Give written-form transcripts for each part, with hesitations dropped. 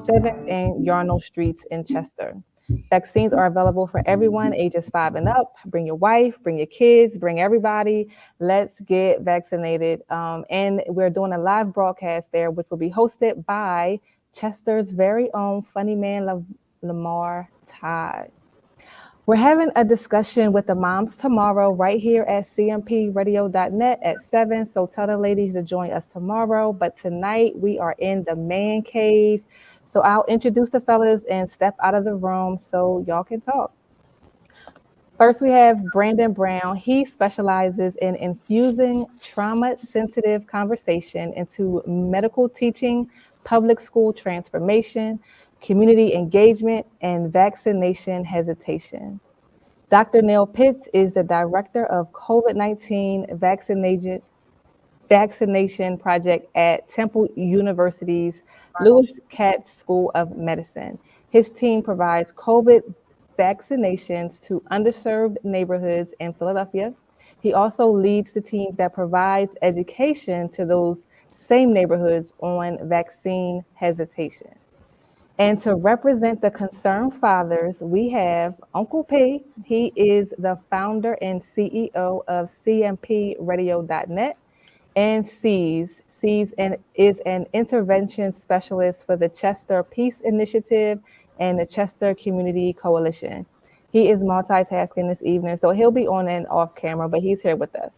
7th and Yarnell Streets in Chester. Vaccines are available for everyone ages 5 and up. Bring your wife, bring your kids, bring everybody. Let's get vaccinated. And we're doing a live broadcast there, which will be hosted by Chester's very own funny man, Lamar Todd. We're having a discussion with the moms tomorrow right here at cmpradio.net at 7. So tell the ladies to join us tomorrow. But tonight we are in the man cave. So I'll introduce the fellas and step out of the room so y'all can talk. First, we have Brandon Brown. He specializes in infusing trauma-sensitive conversation into medical teaching, public school transformation, community engagement, and vaccination hesitation. Dr. Neil Pitts is the director of COVID-19 vaccination project at Temple University's Lewis Katz School of Medicine. His team provides COVID vaccinations to underserved neighborhoods in Philadelphia. He also leads the teams that provides education to those same neighborhoods on vaccine hesitation. And to represent the Concerned Fathers, we have Uncle P. He is the founder and CEO of cmpradio.net and Sees and is an intervention specialist for the Chester Peace Initiative and the Chester Community Coalition. He is multitasking this evening, so he'll be on and off camera, but he's here with us.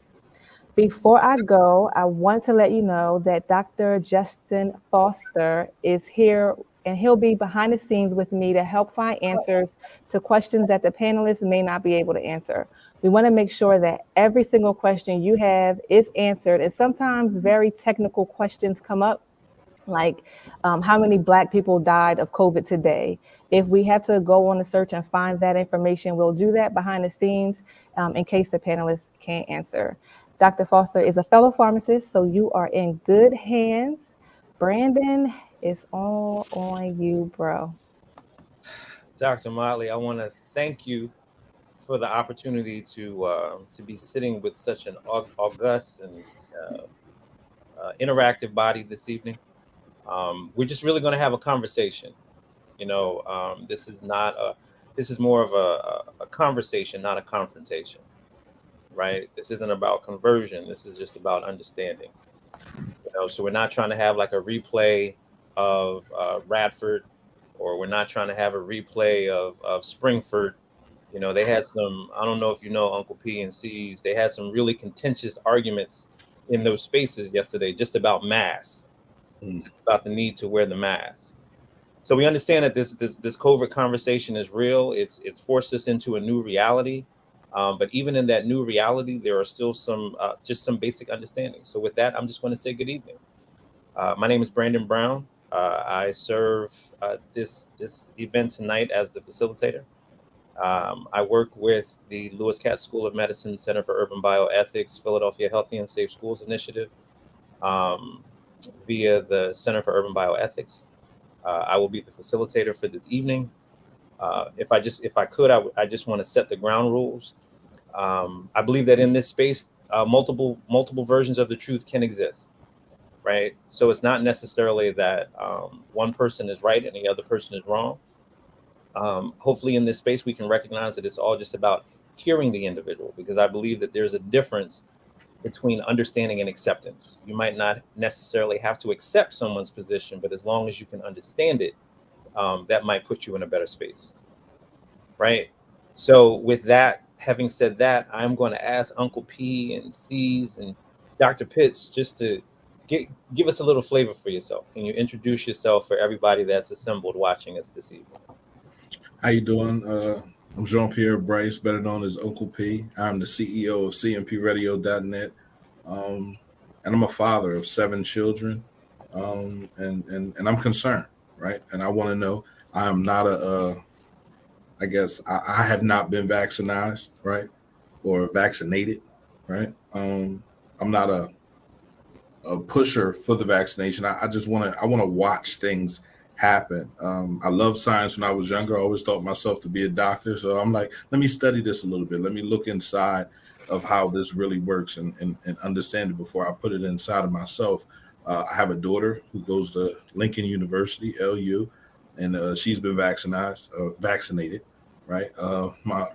Before I go, I want to let you know that Dr. Justin Foster is here and he'll be behind the scenes with me to help find answers to questions that the panelists may not be able to answer. We want to make sure that every single question you have is answered. And sometimes very technical questions come up, like how many Black people died of COVID today. If we have to go on a search and find that information, we'll do that behind the scenes in case the panelists can't answer. Dr. Foster is a fellow pharmacist, so you are in good hands. Brandon, it's all on you, bro. Dr. Motley, I want to thank you for the opportunity to be sitting with such an august and interactive body this evening. We're just really going to have a conversation. This is more of a conversation, not a confrontation, right? This isn't about conversion. This is just about understanding. So we're not trying to have like a replay of Radford, or we're not trying to have a replay of Springford. They had some, I don't know if you know Uncle P and C's, they had some really contentious arguments in those spaces yesterday just about masks, just about the need to wear the mask. So we understand that this COVID conversation is real. It's forced us into a new reality. But even in that new reality, there are still some basic understandings. So with that, I'm just going to say good evening. My name is Brandon Brown. I serve this event tonight as the facilitator. I work with the Lewis Katz School of Medicine Center for Urban Bioethics, Philadelphia Healthy and Safe Schools Initiative, via the Center for Urban Bioethics. I will be the facilitator for this evening. If I could, I just want to set the ground rules. I believe that in this space, multiple versions of the truth can exist, right? So it's not necessarily that one person is right and the other person is wrong. Hopefully in this space, we can recognize that it's all just about hearing the individual, because I believe that there's a difference between understanding and acceptance. You might not necessarily have to accept someone's position, but as long as you can understand it, that might put you in a better space, right? So, with that, having said that, I'm going to ask Uncle P and C's and Dr. Pitts just to give us a little flavor for yourself. Can you introduce yourself for everybody that's assembled watching us this evening? How you doing? I'm Jean-Pierre Bryce, better known as Uncle P. I'm the CEO of cmpradio.net, and I'm a father of 7 children, and I'm concerned, right? And I want to know. I am not I guess I have not been vaccinated, right, or vaccinated, right? I'm not a pusher for the vaccination. I just want to watch things happen. I love science when I was younger. I always thought myself to be a doctor. So I'm like, let me study this a little bit. Let me look inside of how this really works and understand it before I put it inside of myself. I have a daughter who goes to Lincoln University, LU, and she's been vaccinated. Right. My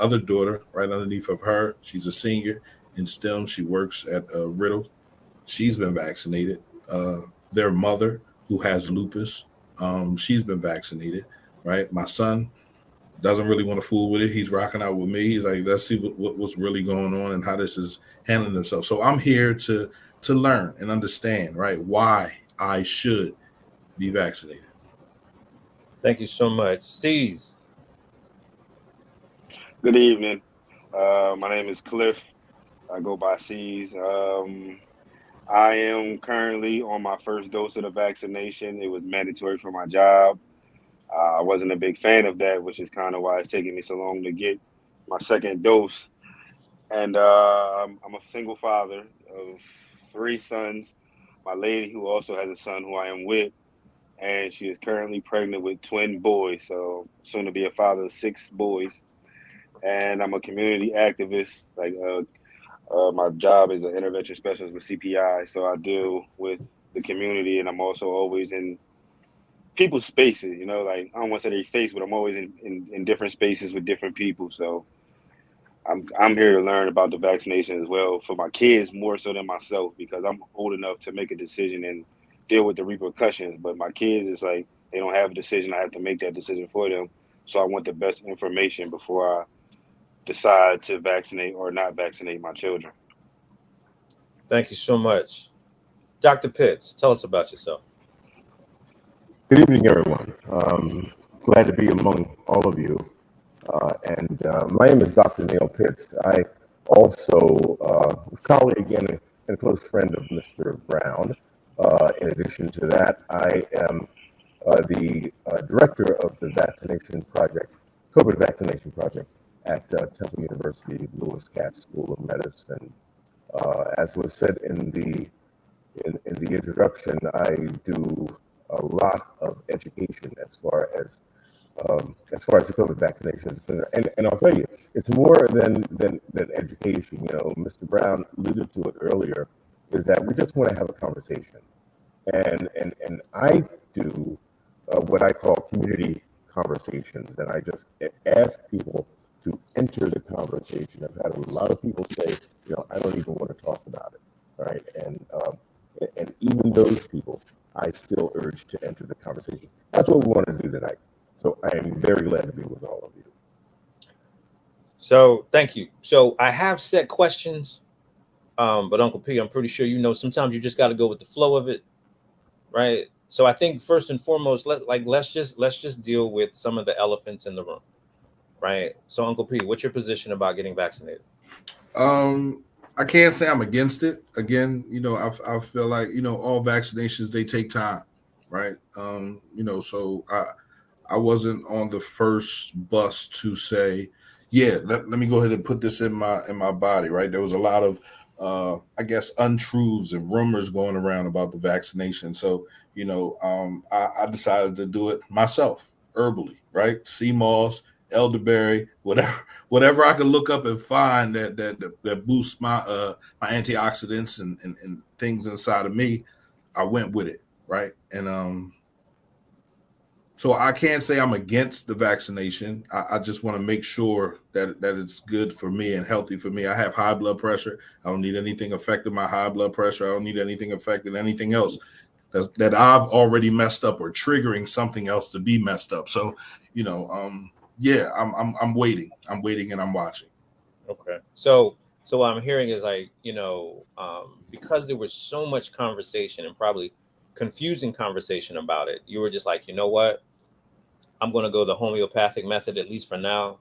other daughter, right underneath of her, she's a senior in STEM. She works at Riddle. She's been vaccinated. Their mother, who has lupus, she's been vaccinated. Right. My son doesn't really want to fool with it. He's rocking out with me. He's like, let's see what's really going on and how this is handling itself. So I'm here to learn and understand, right, why I should be vaccinated. Thank you so much. C's. Good evening. My name is Cliff. I go by C's. I am currently on my first dose of the vaccination. It was mandatory for my job. I wasn't a big fan of that, which is kind of why it's taking me so long to get my second dose. And I'm a single father of 3 sons. My lady, who also has a son who I am with, and she is currently pregnant with twin boys. So soon to be a father of 6 boys. And I'm a community activist. My job is an intervention specialist with CPI, so I deal with the community, and I'm also always in people's spaces. Like I don't want to say their face, but I'm always in different spaces with different people. So I'm here to learn about the vaccination as well for my kids more so than myself, because I'm old enough to make a decision and deal with the repercussions. But my kids, it's like they don't have a decision. I have to make that decision for them. So I want the best information before I decide to vaccinate or not vaccinate my children. Thank you so much. Dr. Pitts, tell us about yourself. Good evening, everyone. Glad to be among all of you. And my name is Dr. Neil Pitts. I also a colleague and a close friend of Mr. Brown. In addition to that, I am the director of the vaccination project, COVID vaccination project at Temple University Lewis Katz School of Medicine. As was said in the introduction, I do a lot of education as far as the COVID vaccination is concerned. And I'll tell you, it's more than education. Mr. Brown alluded to it earlier, is that we just want to have a conversation. And I do what I call community conversations, and I just ask people to enter the conversation. I've had a lot of people say, I don't even want to talk about it, right? And even those people, I still urge to enter the conversation. That's what we want to do tonight. So I am very glad to be with all of you. So thank you. So I have set questions, but Uncle P, I'm pretty sure sometimes you just got to go with the flow of it, right? So I think first and foremost, let's just deal with some of the elephants in the room, right? So Uncle P, what's your position about getting vaccinated? I can't say I'm against it. Again, I feel like all vaccinations, they take time, right? So I wasn't on the first bus to say, yeah, let me go ahead and put this in my body, right? There was a lot of I guess untruths and rumors going around about the vaccination. So I decided to do it myself, herbally, right? Sea moss, elderberry, whatever I could look up and find that boosts my antioxidants and things inside of me. I went with it, right? And So I can't say I'm against the vaccination. I just want to make sure that it's good for me and healthy for me. I have high blood pressure. I don't need anything affecting my high blood pressure. I don't need anything affecting anything else that I've already messed up or triggering something else to be messed up. So, yeah, I'm waiting. I'm waiting and I'm watching. Okay. So what I'm hearing is like, because there was so much conversation and probably confusing conversation about it, you were just like, you know what? I'm going to go the homeopathic method, at least for now,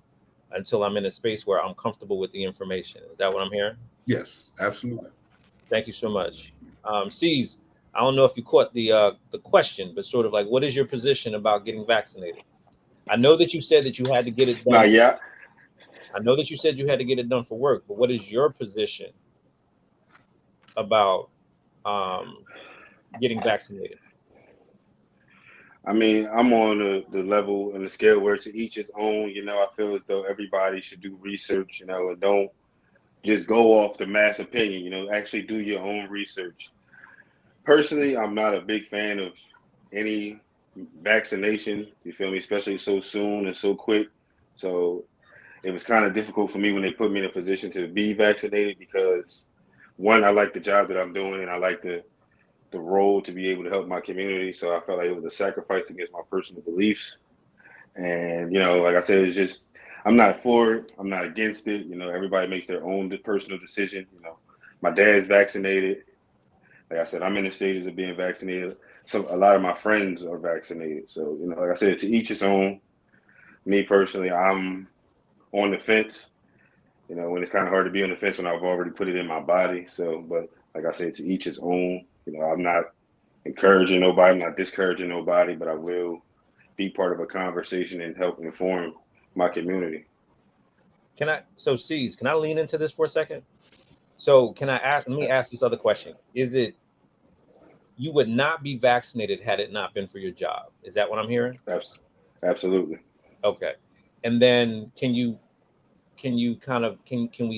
until I'm in a space where I'm comfortable with the information. Is that what I'm hearing? Yes, absolutely. Thank you so much. C's, I don't know if you caught the question, but sort of like, what is your position about getting vaccinated? I know that you said that you had to get it done. Not yet. I know that you said you had to get it done for work, but what is your position about getting vaccinated? I mean, I'm on the level and the scale where to each his own. I feel as though everybody should do research, and don't just go off the mass opinion. Actually do your own research. Personally, I'm not a big fan of any vaccination, you feel me, especially so soon and so quick. So it was kind of difficult for me when they put me in a position to be vaccinated because, one, I like the job that I'm doing and I like the role to be able to help my community. So I felt like it was a sacrifice against my personal beliefs. And, like I said, it's just, I'm not for it. I'm not against it. Everybody makes their own personal decision. My dad's vaccinated. Like I said, I'm in the stages of being vaccinated. So a lot of my friends are vaccinated. So, like I said, to each his own. Me personally, I'm on the fence. When it's kind of hard to be on the fence when I've already put it in my body. So, but like I said, to each his own. I'm not encouraging nobody, not discouraging nobody, but I will be part of a conversation and help inform my community. C's, can I lean into this for a second? So let me ask this other question. Is it, you would not be vaccinated had it not been for your job? Is that what I'm hearing? Absolutely. Okay. And then can we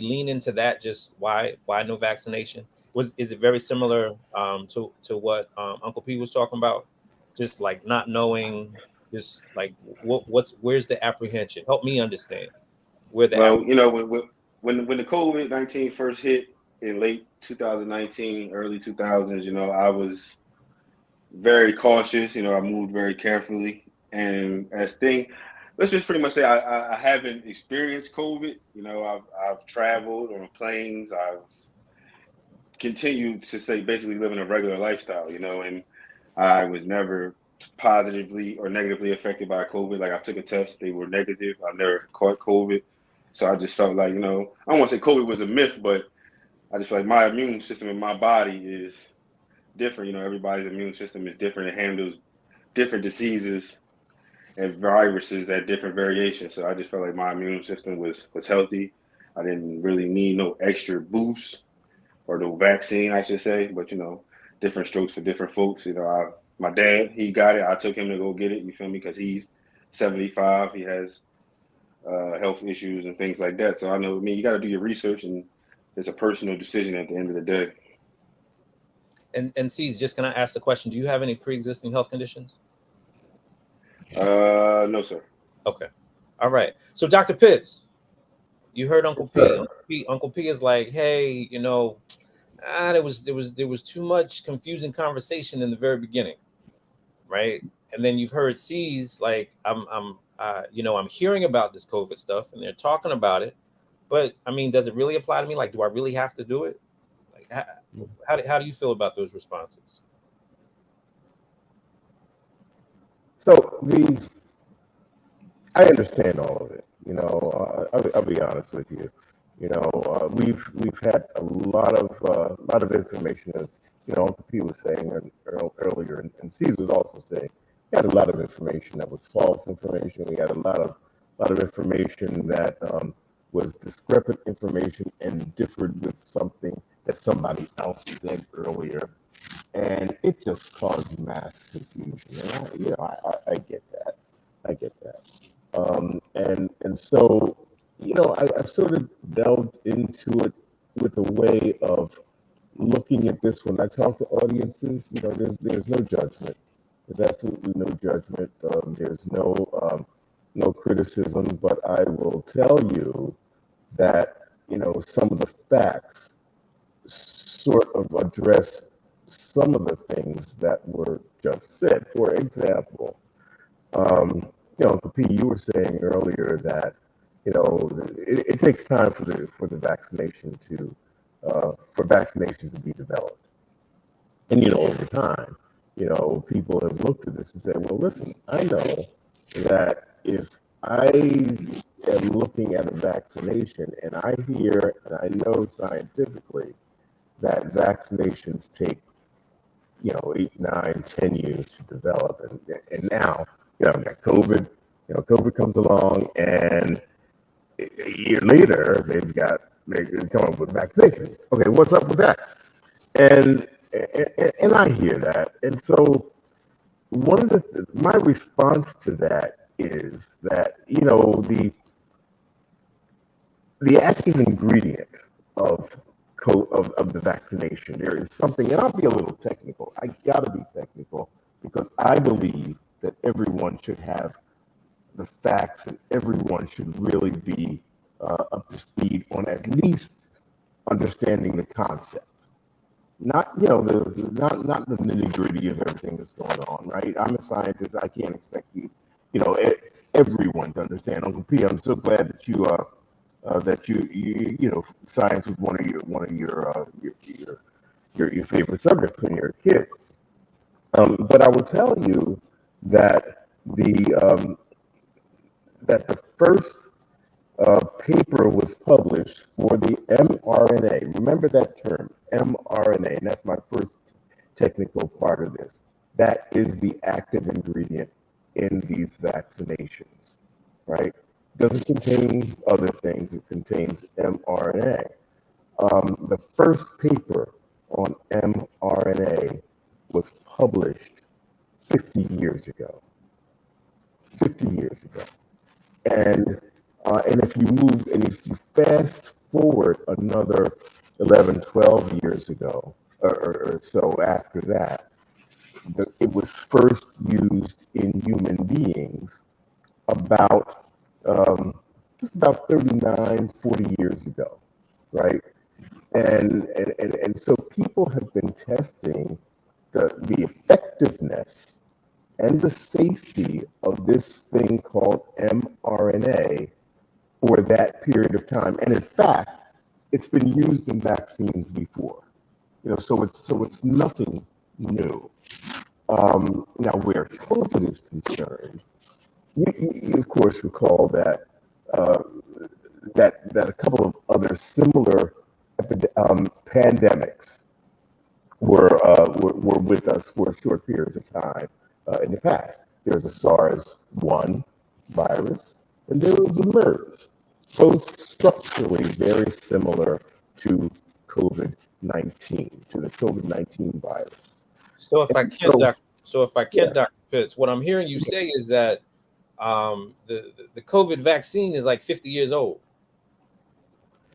lean into that? Just why no vaccination? Is it very similar to what Uncle P was talking about? Just like not knowing, just like where's the apprehension? Help me understand where the Well, when the COVID-19 first hit in late 2019, early 2000s, I was very cautious. I moved very carefully, and let's just pretty much say I haven't experienced COVID. I've traveled on planes. I've continued to say basically living a regular lifestyle, and I was never positively or negatively affected by COVID. Like I took a test, they were negative. I never caught COVID. So I just felt like, I don't want to say COVID was a myth, but I just feel like my immune system in my body is different. Everybody's immune system is different. It handles different diseases and viruses at different variations. So I just felt like my immune system was healthy. I didn't really need no extra boost or no vaccine, I should say. But, different strokes for different folks. My dad, he got it. I took him to go get it, you feel me? Because he's 75. He has health issues and things like that. So I know, you got to do your research, and it's a personal decision at the end of the day. And C's, just can I ask the question? Do you have any pre-existing health conditions? No, sir. Okay. All right. So Dr. Pitts, you heard Uncle P. Uncle P is like, hey, there was too much confusing conversation in the very beginning, right? And then you've heard C's like, I'm hearing about this COVID stuff, and they're talking about it, but I mean, does it really apply to me? Like, do I really have to do it? Like, how do you feel about those responses? So I understand all of it. I'll be honest with you. We've had a lot of information, as Uncle P was saying earlier, and C's was also saying. We had a lot of information that was false information. We had a lot of information that was discrepant information and differed with something that somebody else said earlier, and it just caused mass confusion. And I get that. I get that. And so, I sort of delved into it with a way of looking at this. When I talk to audiences, there's no judgment. There's absolutely no judgment. There's no criticism, but I will tell you that, some of the facts sort of address some of the things that were just said. For example, Uncle P, you were saying earlier that, it takes time for the vaccination to for vaccinations to be developed. And, over time, people have looked at this and said, well, listen, I know that if I am looking at a vaccination and I hear and I know scientifically that vaccinations take, 8, 9, 10 years to develop. And now, I've got COVID, COVID comes along and a year later, they come up with vaccination. Okay, what's up with that? And I hear that, and so my response to that is that the active ingredient of of the vaccination, there is something, and I'll be a little technical. I gotta be technical because I believe that everyone should have the facts and everyone should really be up to speed on at least understanding the concept. Not not the nitty gritty of everything that's going on, right? I'm a scientist. I can't expect everyone to understand. Uncle P, I'm so glad that science was one of your favorite subjects when you're a kid. But I will tell you that the first paper was published for the mRNA. Remember that term, mRNA, and that's my first technical part of this. That is the active ingredient in these vaccinations, right? Doesn't contain other things, it contains mRNA. The first paper on mRNA was published 50 years ago. 50 years ago. And if you fast forward another 11, 12 years ago, or so after that, it was first used in human beings about just about 39, 40 years ago, right? And so people have been testing the effectiveness and the safety of this thing called mRNA for that period of time. And in fact, it's been used in vaccines before. So it's nothing new. Now, where COVID is concerned, you of course recall that that a couple of other similar pandemics were with us for short periods of time in the past. There's a SARS-1 virus, and there was a MERS, both structurally very similar to COVID-19, to the COVID-19 virus. So if I can, Dr. Pitts, what I'm hearing you say is that the COVID vaccine is like 50 years old.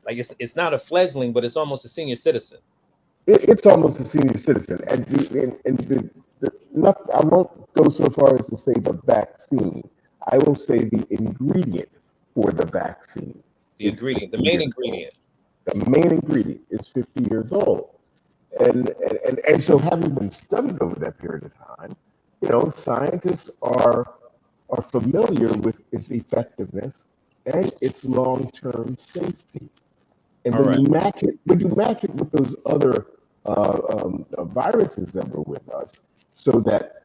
Like it's not a fledgling, but it's almost a senior citizen. It's almost a senior citizen, I won't go so far as to say the vaccine. I will say the ingredient for the vaccine. The main ingredient. The main ingredient is 50 years old, and so having been studied over that period of time, scientists are familiar with its effectiveness and its long-term safety. And when you match it with those other viruses that were with us, so that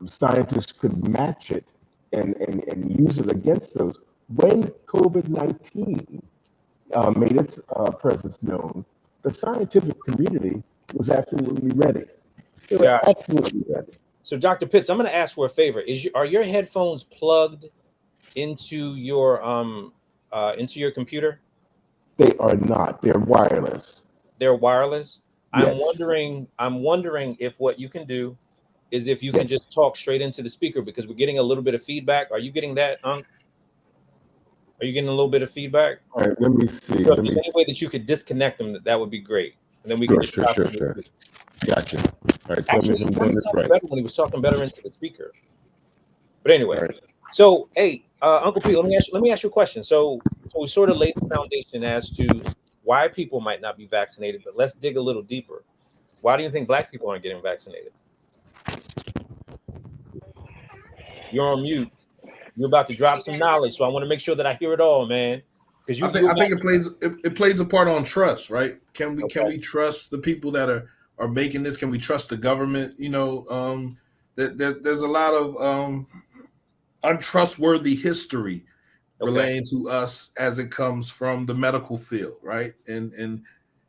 scientists could match it and use it against those. When COVID-19 made its presence known, the scientific community was absolutely ready. They were absolutely ready. So, Dr. Pitts, I'm going to ask for a favor. Are your headphones plugged into your computer? They are not. They're wireless. They're wireless. Yes. I'm wondering if what you can do is if you can just talk straight into the speaker, because we're getting a little bit of feedback. Are you getting that, Are Are you getting a little bit of feedback? All right, let me see. So Let if me there's any way that you could disconnect them, that would be great. And then we Sure, can just try something. sure. Gotcha. All right, tell me Actually, if he I'm sounded doing this right. better when he was talking better into the speaker. But anyway, All right. so hey, Uncle P, let me ask you a question. So we sort of laid the foundation as to why people might not be vaccinated, but let's dig a little deeper. Why do you think Black people aren't getting vaccinated? You're on mute. You're about to drop some knowledge, so I want to make sure that I hear it all, man. Because I think it plays a part on trust, right? Can we trust the people that are making this? Can we trust the government? You know, there's a lot of untrustworthy history relating to us as it comes from the medical field, right? And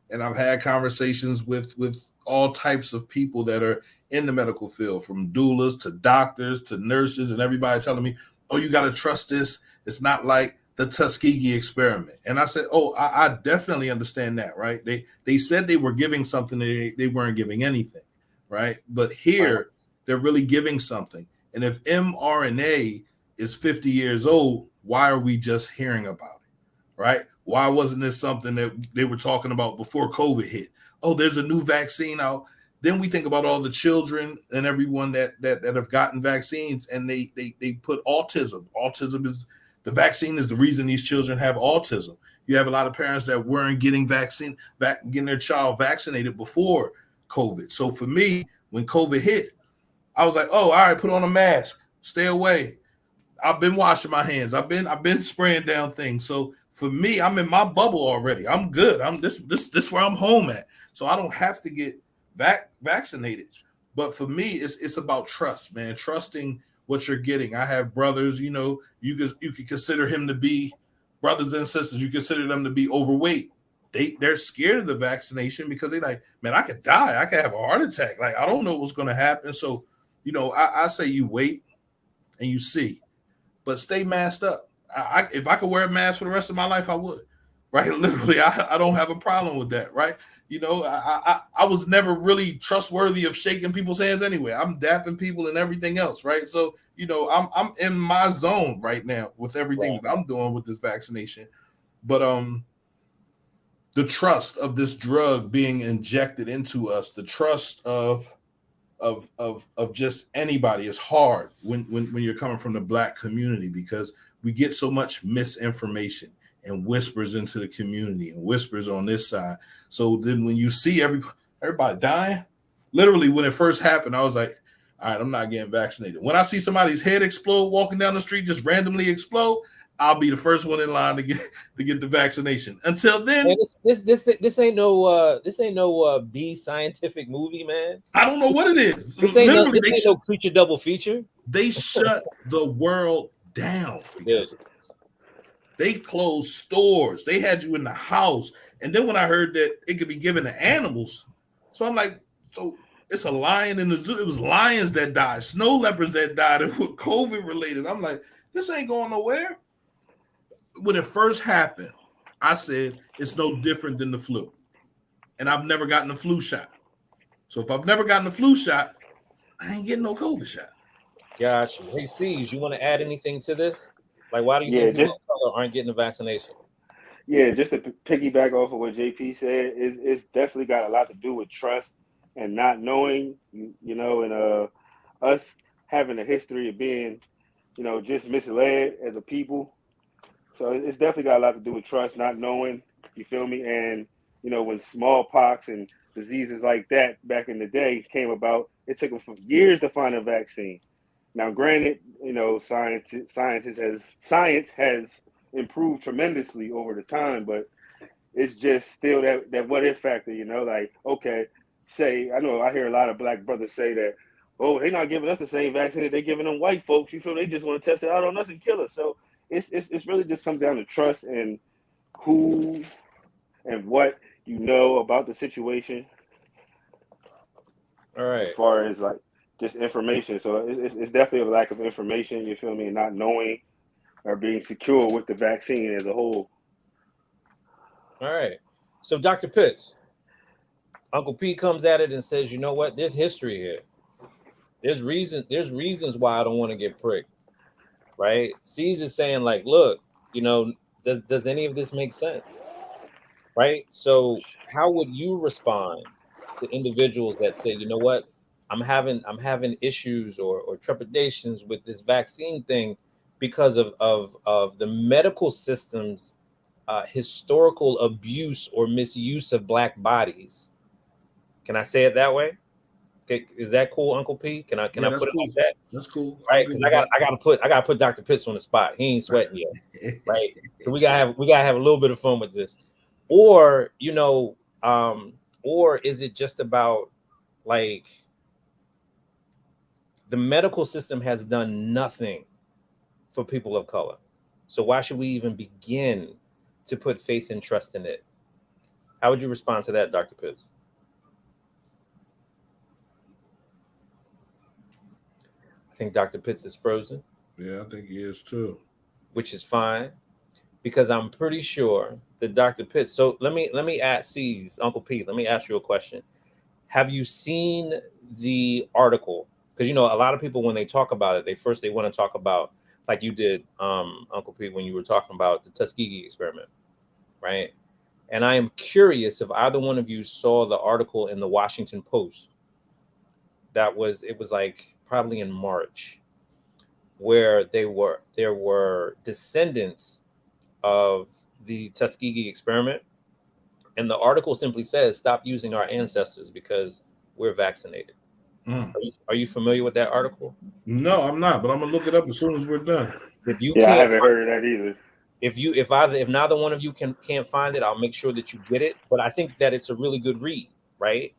I've had conversations with all types of people that are in the medical field, from doulas to doctors to nurses, and everybody telling me, "Oh, you got to trust this. It's not like the Tuskegee experiment." And I said, "Oh, I definitely understand that, right? They said they were giving something, they weren't giving anything, right? But here they're really giving something. And if mRNA is 50 years old, why are we just hearing about it, right? Why wasn't this something that they were talking about before COVID hit? Oh, there's a new vaccine out. Then we think about all the children and everyone that have gotten vaccines, and they put autism. Autism is the vaccine is the reason these children have autism. You have a lot of parents that weren't getting getting their child vaccinated before COVID. So for me, when COVID hit, I was like, oh, all right, put on a mask, stay away. I've been washing my hands. I've been spraying down things. So for me, I'm in my bubble already. I'm good. I'm this where I'm home at. So I don't have to get vaccinated. But for me, it's about trust, man. Trusting what you're getting. I have brothers, you know, you could consider him to be brothers and sisters. You consider them to be overweight. They're scared of the vaccination because they're like, man, I could die. I could have a heart attack. Like, I don't know what's going to happen. So, you know, I say you wait and you see. But stay masked up. If I could wear a mask for the rest of my life, I would. Right? Literally, I don't have a problem with that. Right? You know, I was never really trustworthy of shaking people's hands anyway. I'm dapping people and everything else. Right? So, you know, I'm in my zone right now with everything that I'm doing with this vaccination. But the trust of this drug being injected into us, the trust of just anybody is hard when you're coming from the Black community, because we get so much misinformation and whispers into the community and whispers on this side. So then when you see everybody dying, literally when it first happened, I was like, all right, I'm not getting vaccinated. When I see somebody's head explode walking down the street, just randomly explode, I'll be the first one in line to get the vaccination. Until then, man, this ain't no B scientific movie, man. I don't know what it is. This ain't no creature double feature. They shut the world down because of this. They closed stores. They had you in the house. And then when I heard that it could be given to animals, so I'm like, so it's a lion in the zoo. It was lions that died, snow leopards that died. It was COVID related. I'm like, this ain't going nowhere. When it first happened, I said it's no different than the flu. And I've never gotten a flu shot. So if I've never gotten a flu shot, I ain't getting no COVID shot. Gotcha. Hey, C's, you want to add anything to this? Like, why do you think people of color aren't getting the vaccination? Yeah, just to piggyback off of what JP said, it's definitely got a lot to do with trust and not knowing, you know, and us having a history of being, you know, just misled as a people. So it's definitely got a lot to do with trust, not knowing, you feel me? And, you know, when smallpox and diseases like that back in the day came about, it took them for years to find a vaccine. Now, granted, you know, science has improved tremendously over the time, but it's just still that what if factor, you know, like, okay, say, I know I hear a lot of Black brothers say that, oh, they're not giving us the same vaccine that they're giving them white folks. You feel they just want to test it out on us and kill us. So it's really just comes down to trust and who and what you know about the situation. All right. As far as like just information. So it's definitely a lack of information, you feel me, and not knowing or being secure with the vaccine as a whole. All right. So Dr. Pitts, Uncle P comes at it and says, you know what? There's history here. There's reasons why I don't want to get pricked. Right? C's is saying, like, look, you know, Does any of this make sense? Right? So how would you respond to individuals that say, you know what, I'm having issues or trepidations with this vaccine thing because of the medical system's historical abuse or misuse of black bodies? Can I say it that way? Okay, is that cool, Uncle P? Can I Yeah, that's put it cool. like that? That's cool. Right? Because I gotta put Dr. Pitts on the spot. He ain't sweating yet. Right? So we gotta have a little bit of fun with this. Or, or is it just about like the medical system has done nothing for people of color? So why should we even begin to put faith and trust in it? How would you respond to that, Dr. Pitts? I think Dr. Pitts is frozen. Yeah, I think he is too. Which is fine, because I'm pretty sure that Dr. Pitts. So let me ask Uncle Pete. Let me ask you a question. Have you seen the article? Because a lot of people, when they talk about it, they want to talk about, like you did, Uncle Pete, when you were talking about the Tuskegee experiment, right? And I am curious if either one of you saw the article in the Washington Post. It was like probably in March, where there were descendants of the Tuskegee experiment, and the article simply says, "Stop using our ancestors because we're vaccinated." Are you familiar with that article? No, I'm not, but I'm gonna look it up as soon as we're done. If you I can't, haven't heard of that either. if neither one of you can't find it, I'll make sure that you get it. But I think that it's a really good read, right?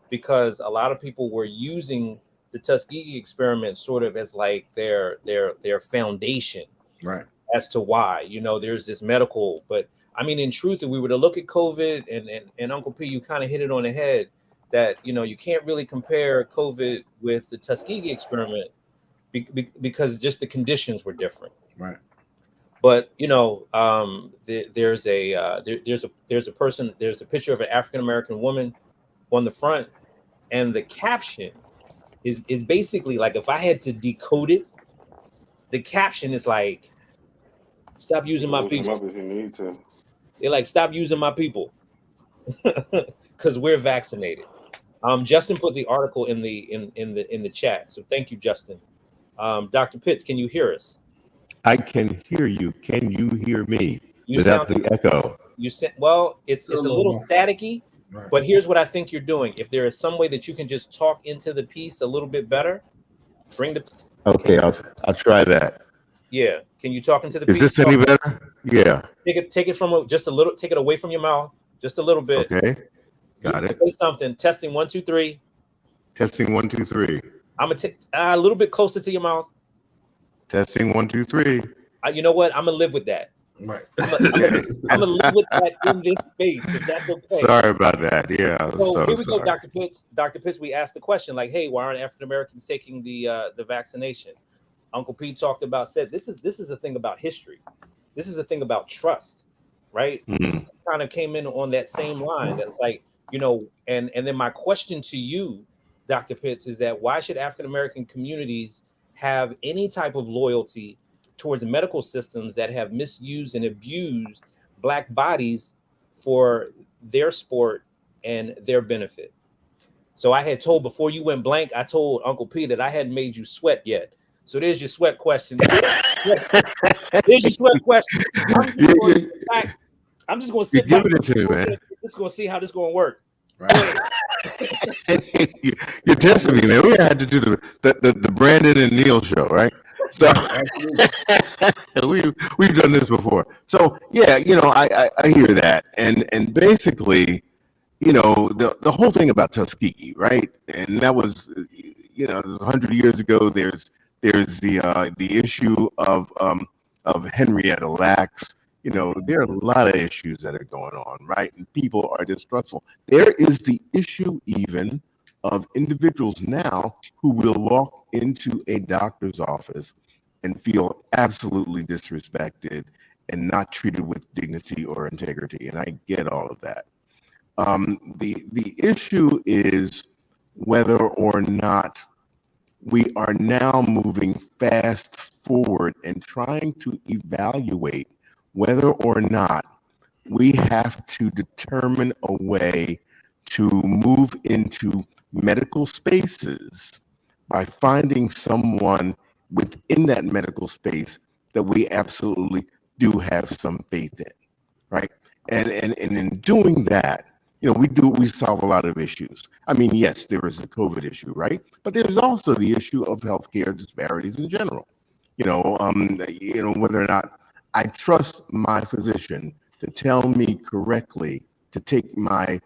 Because a lot of people were using the Tuskegee experiment sort of as like their foundation, Right. as to why, there's this medical. But I mean, in truth, if we were to look at COVID, and Uncle P, you kind of hit it on the head, that you can't really compare COVID with the Tuskegee experiment because just the conditions were different. Right. But there's a person, there's a picture of an African American woman on the front, and the caption is basically like, if I had to decode it, the caption is like, "Stop using my people." If you need to. They're like, "Stop using my people," because we're vaccinated. Justin put the article in the chat, so thank you, Justin. Dr. Pitts, can you hear us? I can hear you. Can you hear me You without sound the echo? You said, well, it's a little staticky, Right. but here's what I think you're doing. If there is some way that you can just talk into the piece a little bit better, Okay, I'll try that. Yeah. Can you talk into the Is piece? this any better? Yeah. Take it from just a little. Take it away from your mouth, just a little bit. Okay. Got it. Say something. Testing 1 2 3. Testing 1 2 3. I'm gonna take a little bit closer to your mouth. Testing 1 2 3. You know what? I'm gonna live with that. Right. I'm gonna live with that in this space, if that's okay. Sorry about that. Yeah. So here we sorry. go, Dr. Pitts. Dr. Pitts, we asked the question like, "Hey, why aren't African Americans taking the vaccination?" Uncle Pete said this is a thing about history. This is a thing about trust, right? This kind of came in on that same line. That's like, and then my question to you, Dr. Pitts, is that why should African American communities have any type of loyalty towards medical systems that have misused and abused Black bodies for their sport and their benefit? So I had told, before you went blank, I told Uncle P that I hadn't made you sweat yet. So there's your sweat question. There's your sweat question. I'm just going to sit back. Give it to me, man. Just going to see how this is going to work. Right. You're testing me, man. We had to do the Brandon and Neil show, right? So we've done this before. So yeah, I hear that, and basically, the whole thing about Tuskegee, right? And that was, 100 years ago. There's the issue of Henrietta Lacks. There are a lot of issues that are going on, right? And people are distrustful. There is the issue even of individuals now who will walk into a doctor's office and feel absolutely disrespected and not treated with dignity or integrity. And I get all of that. The issue is whether or not we are now moving fast forward and trying to evaluate whether or not we have to determine a way to move into medical spaces by finding someone within that medical space that we absolutely do have some faith in, right? And in doing that, we solve a lot of issues. I mean, yes, there is the COVID issue, right? But there's also the issue of healthcare disparities in general. Whether or not I trust my physician to tell me correctly to take my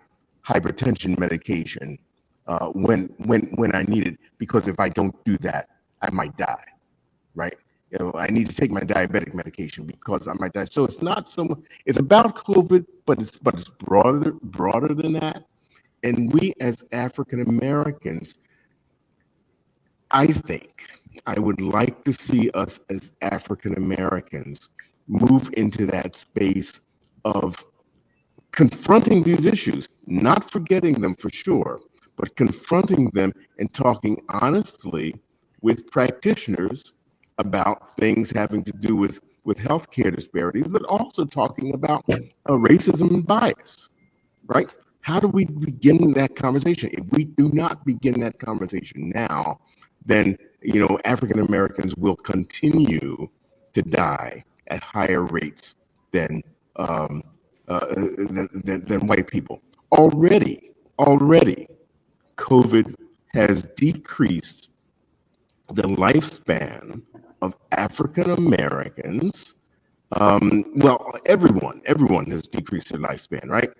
hypertension medication when I need it, because if I don't do that, I might die, right? I need to take my diabetic medication because I might die. So it's not so much, it's about COVID, but it's broader than that. And we as African Americans, I think I would like to see us as African Americans move into that space of confronting these issues, not forgetting them for sure, but confronting them and talking honestly with practitioners about things having to do with healthcare disparities, but also talking about racism and bias, right? How do we begin that conversation? If we do not begin that conversation now, then African Americans will continue to die at higher rates than white people. Already, COVID has decreased the lifespan of African Americans. Well, everyone has decreased their lifespan, right?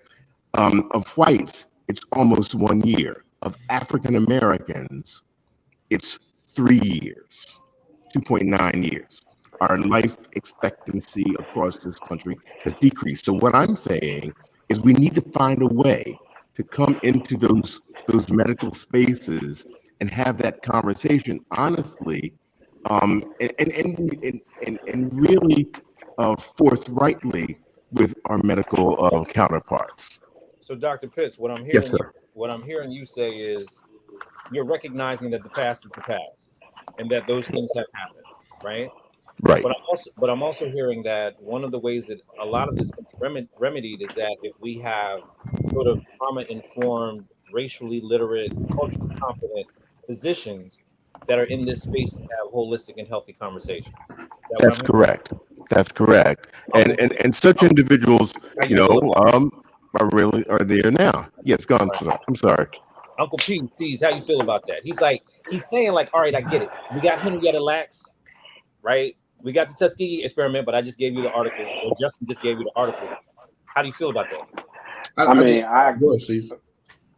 Of whites, it's almost 1 year. Of African Americans, it's 3 years, 2.9 years. Our life expectancy across this country has decreased. So what I'm saying is we need to find a way to come into those medical spaces and have that conversation honestly, and really forthrightly with our medical counterparts. So, Dr. Pitts, Yes, sir. what I'm hearing you say is you're recognizing that the past is the past and that those things have happened, right? Right. But I'm also hearing that one of the ways that a lot of this can be remedied is that if we have sort of trauma-informed, racially literate, culturally competent physicians that are in this space to have holistic and healthy conversations. That's correct. That's correct. And such individuals, are there now. Yes, go on. I'm sorry. Uncle P sees how you feel about that. He's saying like, all right, I get it. We got Henrietta Lacks, right? We got the Tuskegee experiment, but I just gave you the article, or Justin just gave you the article. How do you feel about that?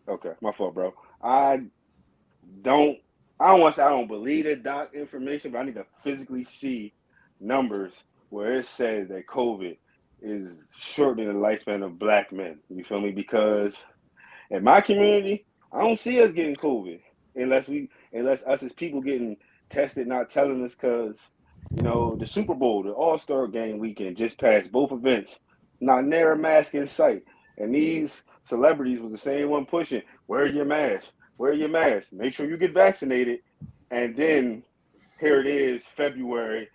Okay, my fault, bro. I don't want to say I don't believe the doc information, but I need to physically see numbers where it says that COVID is shortening the lifespan of Black men. You feel me? Because in my community, I don't see us getting COVID unless us as people getting tested, not telling us, because the Super Bowl, the All-Star game weekend just passed, both events, not near a mask in sight. And these celebrities was the same one pushing, wear your mask, make sure you get vaccinated. And then here it is, February,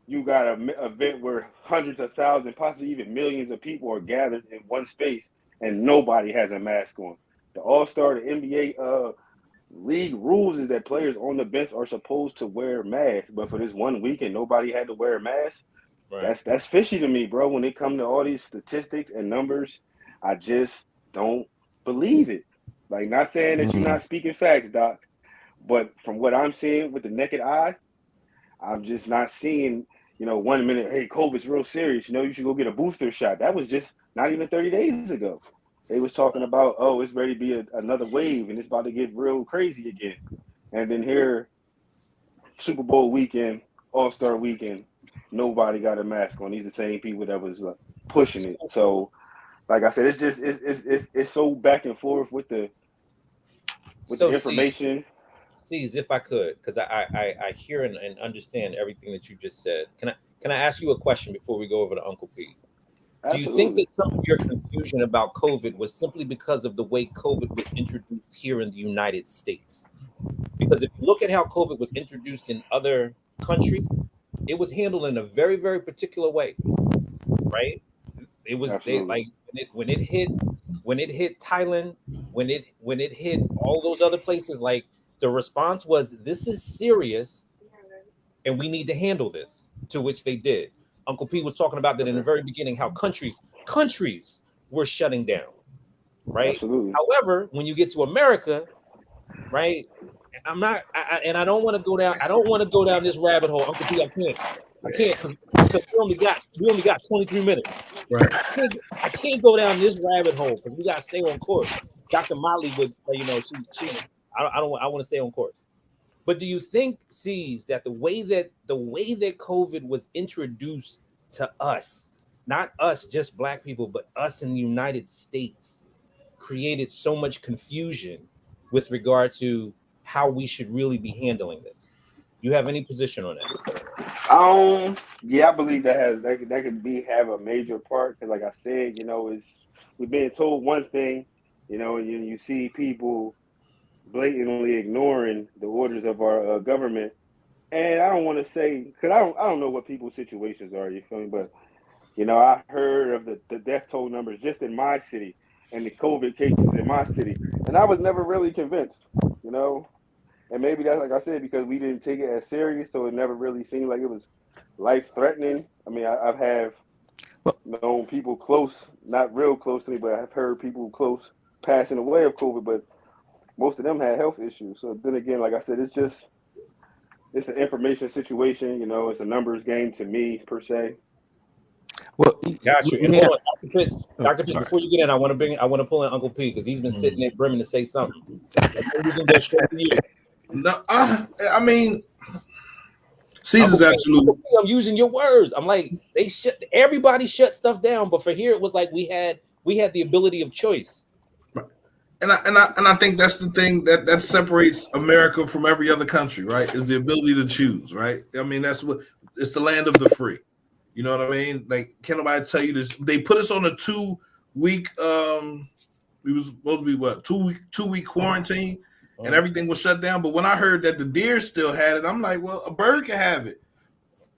you got an event where hundreds of thousands, possibly even millions of people are gathered in one space and nobody has a mask on. The All-Star, the NBA league rules is that players on the bench are supposed to wear masks, but for this 1 weekend, nobody had to wear a mask. Right. That's fishy to me, bro. When it comes to all these statistics and numbers, I just don't believe it. Like, not saying that you're not speaking facts, Doc, but from what I'm seeing with the naked eye, I'm just not seeing, 1 minute, hey, COVID's real serious. You should go get a booster shot. That was just not even 30 days ago. They was talking about, oh, it's ready to be another wave and it's about to get real crazy again. And then here, Super Bowl weekend, All-Star weekend, nobody got a mask on. These are the same people that was pushing it. So, like I said, it's just it's so back and forth with the information. Sees, if I could, because I hear and understand everything that you just said. Can I ask you a question before we go over to Uncle P? Absolutely. Do you think that some of your confusion about COVID was simply because of the way COVID was introduced here in the United States? Because if you look at how COVID was introduced in other countries, it was handled in a very, very particular way, right? It was they Absolutely. like when it hit Thailand, when it hit all those other places, like the response was, this is serious and we need to handle this, to which they did. Uncle P was talking about that in the very beginning, how countries were shutting down, right? Absolutely. However, when you get to America, right? I'm not, and I don't want to go down. I don't want to go down this rabbit hole, Uncle P. I can't, because we only got 23 minutes. Right. I can't go down this rabbit hole because we got to stay on course. Dr. Motley would, I want to stay on course. But do you think, sees that the way that COVID was introduced to us, not us, just Black people, but us in the United States, created so much confusion with regard to how we should really be handling this? You have any position on that? Yeah, I believe that could have a major part, because, like I said, we've been told one thing, and you see people blatantly ignoring the orders of our government. And I don't want to say, because I don't know what people's situations are. You feel me? But I heard of the death toll numbers just in my city and the COVID cases in my city, and I was never really convinced. And maybe that's, like I said, because we didn't take it as serious, so it never really seemed like it was life threatening. I mean, I've known people close, not real close to me, but I've heard people close passing away of COVID, but most of them had health issues. So then again, like I said, it's an information situation. It's a numbers game to me, per se. Well, got you. And hold on, Dr. Pitts, before you get in, I want to pull in Uncle P, because he's been sitting there brimming to say something. And then we can go straight to you. No, I mean, Caesar's absolutely. I'm using your words. I'm like, everybody shut stuff down, but for here it was like we had the ability of choice. And I think that's the thing that separates America from every other country, right? Is the ability to choose, right? I mean, it's the land of the free. You know what I mean? Like, can nobody tell you this? They put us on a 2-week. We was supposed to be what, 2-week quarantine, and everything was shut down. But when I heard that the deer still had it, I'm like, well, a bird can have it.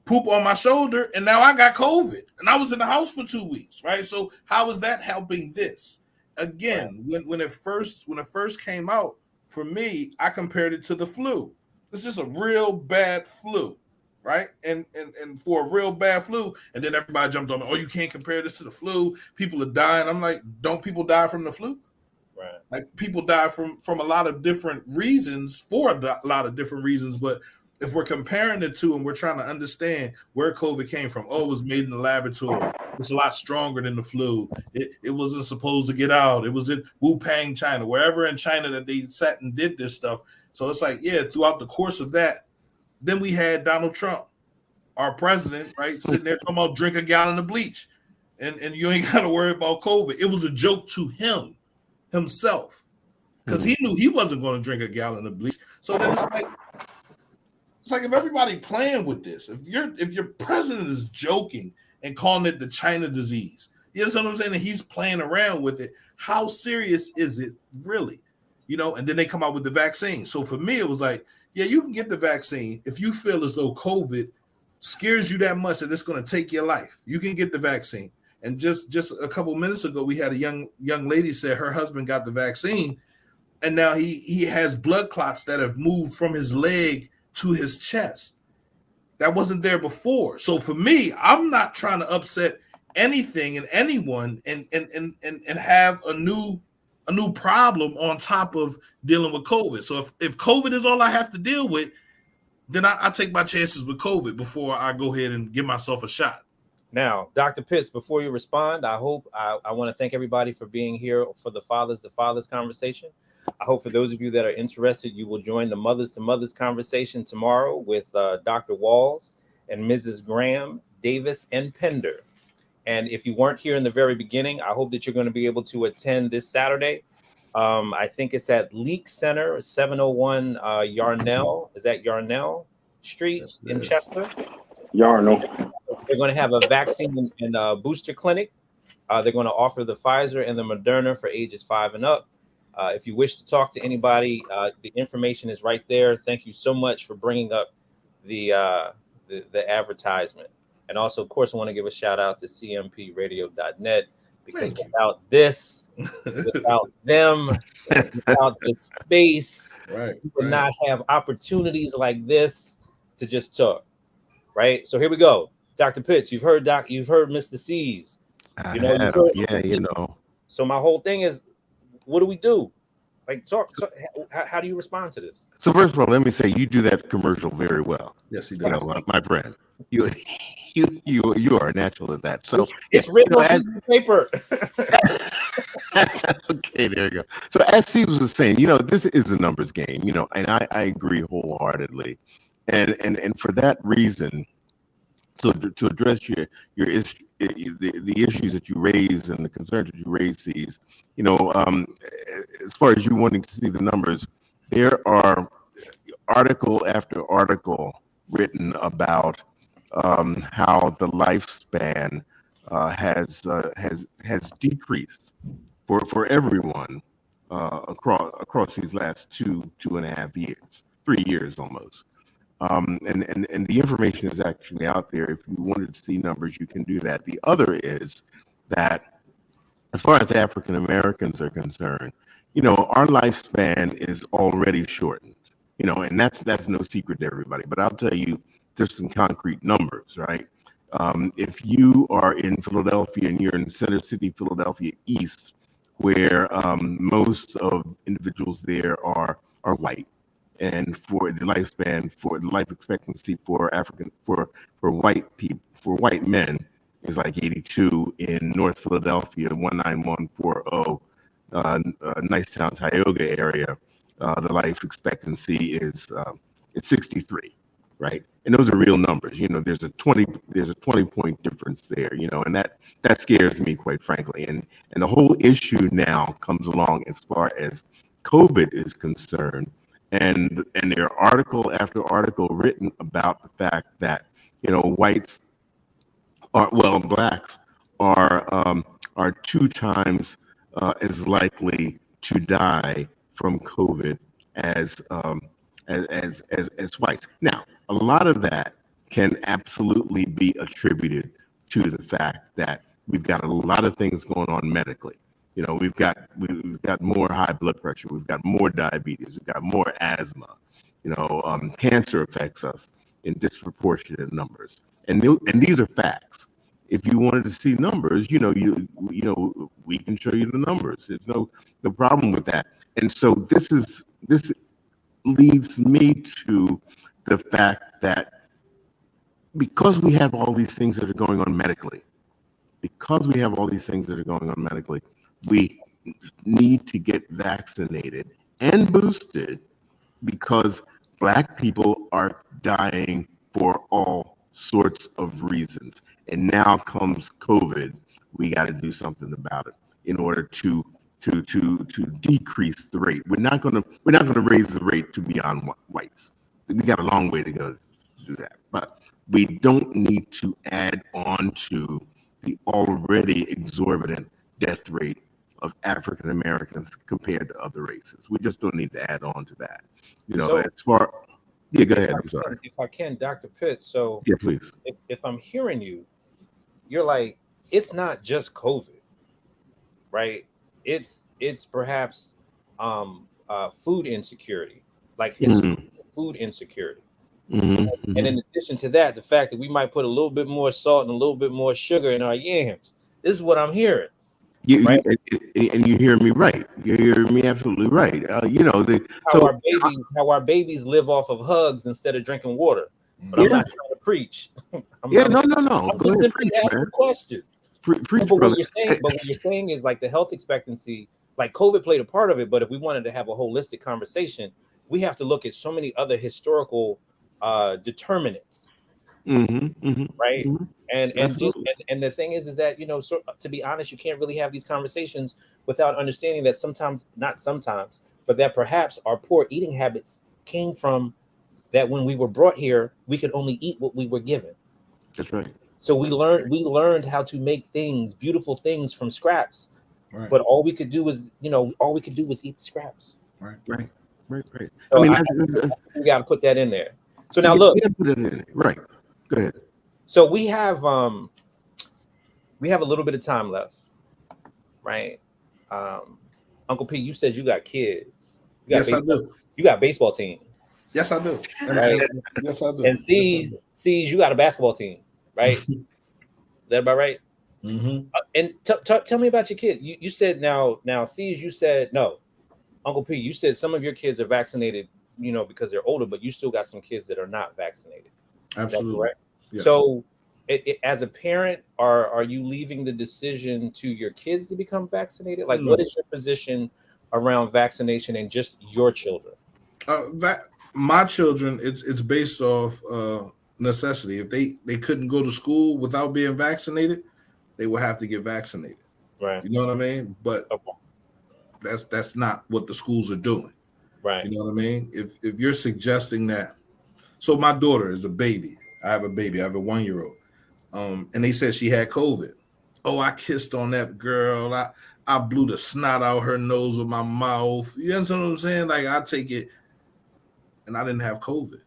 Poop on my shoulder, and now I got COVID, and I was in the house for 2 weeks, right? So how is that helping this? Again, when it first came out, for me, I compared it to the flu. It's just a real bad flu, right? And for a real bad flu, and then everybody jumped on, oh, you can't compare this to the flu. People are dying. I'm like, don't people die from the flu? Right. Like, people die from a lot of different reasons, for a lot of different reasons, but if we're comparing the two and we're trying to understand where COVID came from, oh, it was made in the laboratory. It's a lot stronger than the flu. It wasn't supposed to get out. It was in Wuhan, China, wherever in China that they sat and did this stuff. So it's like, yeah, throughout the course of that, then we had Donald Trump, our president, right, sitting there talking about drink a gallon of bleach, and you ain't got to worry about COVID. It was a joke to himself, because he knew he wasn't going to drink a gallon of bleach. So then it's like if everybody playing with this, if your president is joking and calling it the China disease, you know what I'm saying? And he's playing around with it. How serious is it really? And then they come out with the vaccine. So for me, it was like, yeah, you can get the vaccine if you feel as though COVID scares you that much that it's going to take your life. You can get the vaccine. And just a couple minutes ago, we had a young lady say her husband got the vaccine, and now he has blood clots that have moved from his leg to his chest. That wasn't there before. So for me, I'm not trying to upset anything and anyone and have a new problem on top of dealing with COVID. So if COVID is all I have to deal with, then I take my chances with COVID before I go ahead and give myself a shot. Now, Dr. Pitts, before you respond, I want to thank everybody for being here for the Fathers to Fathers conversation. I hope for those of you that are interested, you will join the Mothers to Mothers conversation tomorrow with Dr. Walls and Mrs. Graham, Davis, and Pender. And if you weren't here in the very beginning, I hope that you're going to be able to attend this Saturday. I think it's at Leak Center, 701 Yarnell. Is that Yarnell Street in Chester? Yarnell. They're going to have a vaccine and booster clinic. They're going to offer the Pfizer and the Moderna for ages 5 and up. If you wish to talk to anybody, the information is right there. Thank you so much for bringing up the advertisement. And also, of course, I want to give a shout out to cmpradio.net, because Thank you. without this, without them, without this space, Right. we would not have opportunities like this to just talk. Right. So here we go. Dr. Pitts, you've heard Mr. C's. I You know, you've have, heard yeah, you know. So my whole thing is, what do we do? Like, talk how do you respond to this? So first of all, let me say you do that commercial very well. Yes, he You does. know, my friend. You are natural at that. So it's written on piece of paper. Okay, there you go. So as Steve was saying, you know, this is a numbers game, you know, and I agree wholeheartedly. And for that reason, to address your the issues that you raise and the concerns that you raise, these, you know, as far as you wanting to see the numbers, there are article after article written about how the lifespan has decreased for everyone across these last 2.5 years, 3 years almost. And the information is actually out there. If you wanted to see numbers, you can do that. The other is that as far as African Americans are concerned, you know, our lifespan is already shortened, you know, and that's no secret to everybody. But I'll tell you, there's some concrete numbers, right? If you are in Philadelphia and you're in Center City, Philadelphia East, where most of individuals there are white, and for the lifespan, for the life expectancy for white people, for white men, is like 82. In North Philadelphia, 19140, Nicetown, Tioga area, the life expectancy is 63, right? And those are real numbers. You know, there's a 20 point difference there. You know, and that scares me, quite frankly. And the whole issue now comes along as far as COVID is concerned. And there are article after article written about the fact that, you know, blacks are 2 times as likely to die from COVID as whites. Now, a lot of that can absolutely be attributed to the fact that we've got a lot of things going on medically. You know, we've got more high blood pressure, we've got more diabetes, we've got more asthma. You know, cancer affects us in disproportionate numbers, and these are facts. If you wanted to see numbers, you know, we can show you the numbers. There's no problem with that. And so this leads me to the fact that because we have all these things that are going on medically, we need to get vaccinated and boosted, because Black people are dying for all sorts of reasons. And now comes COVID. We got to do something about it in order to decrease the rate. We're not going to raise the rate to beyond whites. We got a long way to go to do that. But we don't need to add on to the already exorbitant death rate of African Americans compared to other races. We just don't need to add on to that. You know, yeah, go ahead. I'm sorry. If I can, Dr. Pitt. So yeah, please. If I'm hearing you, you're like, it's not just COVID, right? It's perhaps food insecurity, like food insecurity. Mm-hmm. And in addition to that, the fact that we might put a little bit more salt and a little bit more sugar in our yams. This is what I'm hearing. Right? And you hear me right. You hear me absolutely right. You know, how our babies live off of hugs instead of drinking water. But I'm not trying to preach. No. I'm just simply asking questions. Preach, but what you're saying is like the health expectancy, like COVID played a part of it. But if we wanted to have a holistic conversation, we have to look at so many other historical determinants. Right. And the thing is that, you know, so to be honest, you can't really have these conversations without understanding that but that perhaps our poor eating habits came from that when we were brought here, we could only eat what we were given. That's right. So we learned how to make beautiful things from scraps. Right. But all we could do was eat the scraps. Right. So we got to put that in there. So now look. Put it in. Right. Go ahead. So we have a little bit of time left, right? Uncle P, you said you got kids. Yes, I do. You got a baseball team. Yes, I do. Right. Yes, I do. And C's, you got a basketball team, right? Is that about right? Mm-hmm. And tell me about your kids. You said now C's, you said no. Uncle P, you said some of your kids are vaccinated, because they're older, but you still got some kids that are not vaccinated. Absolutely. Is that correct? Yes. So as a parent, are you leaving the decision to your kids to become vaccinated? Like, what is your position around vaccination and just your children? My children, it's based off necessity. If they couldn't go to school without being vaccinated, they will have to get vaccinated. Right. You know what I mean? But that's not what the schools are doing. Right. You know what I mean? If you're suggesting that, so my daughter is a baby. I have a baby. I have a 1-year-old. And they said she had COVID. Oh, I kissed on that girl. I blew the snot out her nose with my mouth. You understand what I'm saying? Like, I take it, and I didn't have COVID.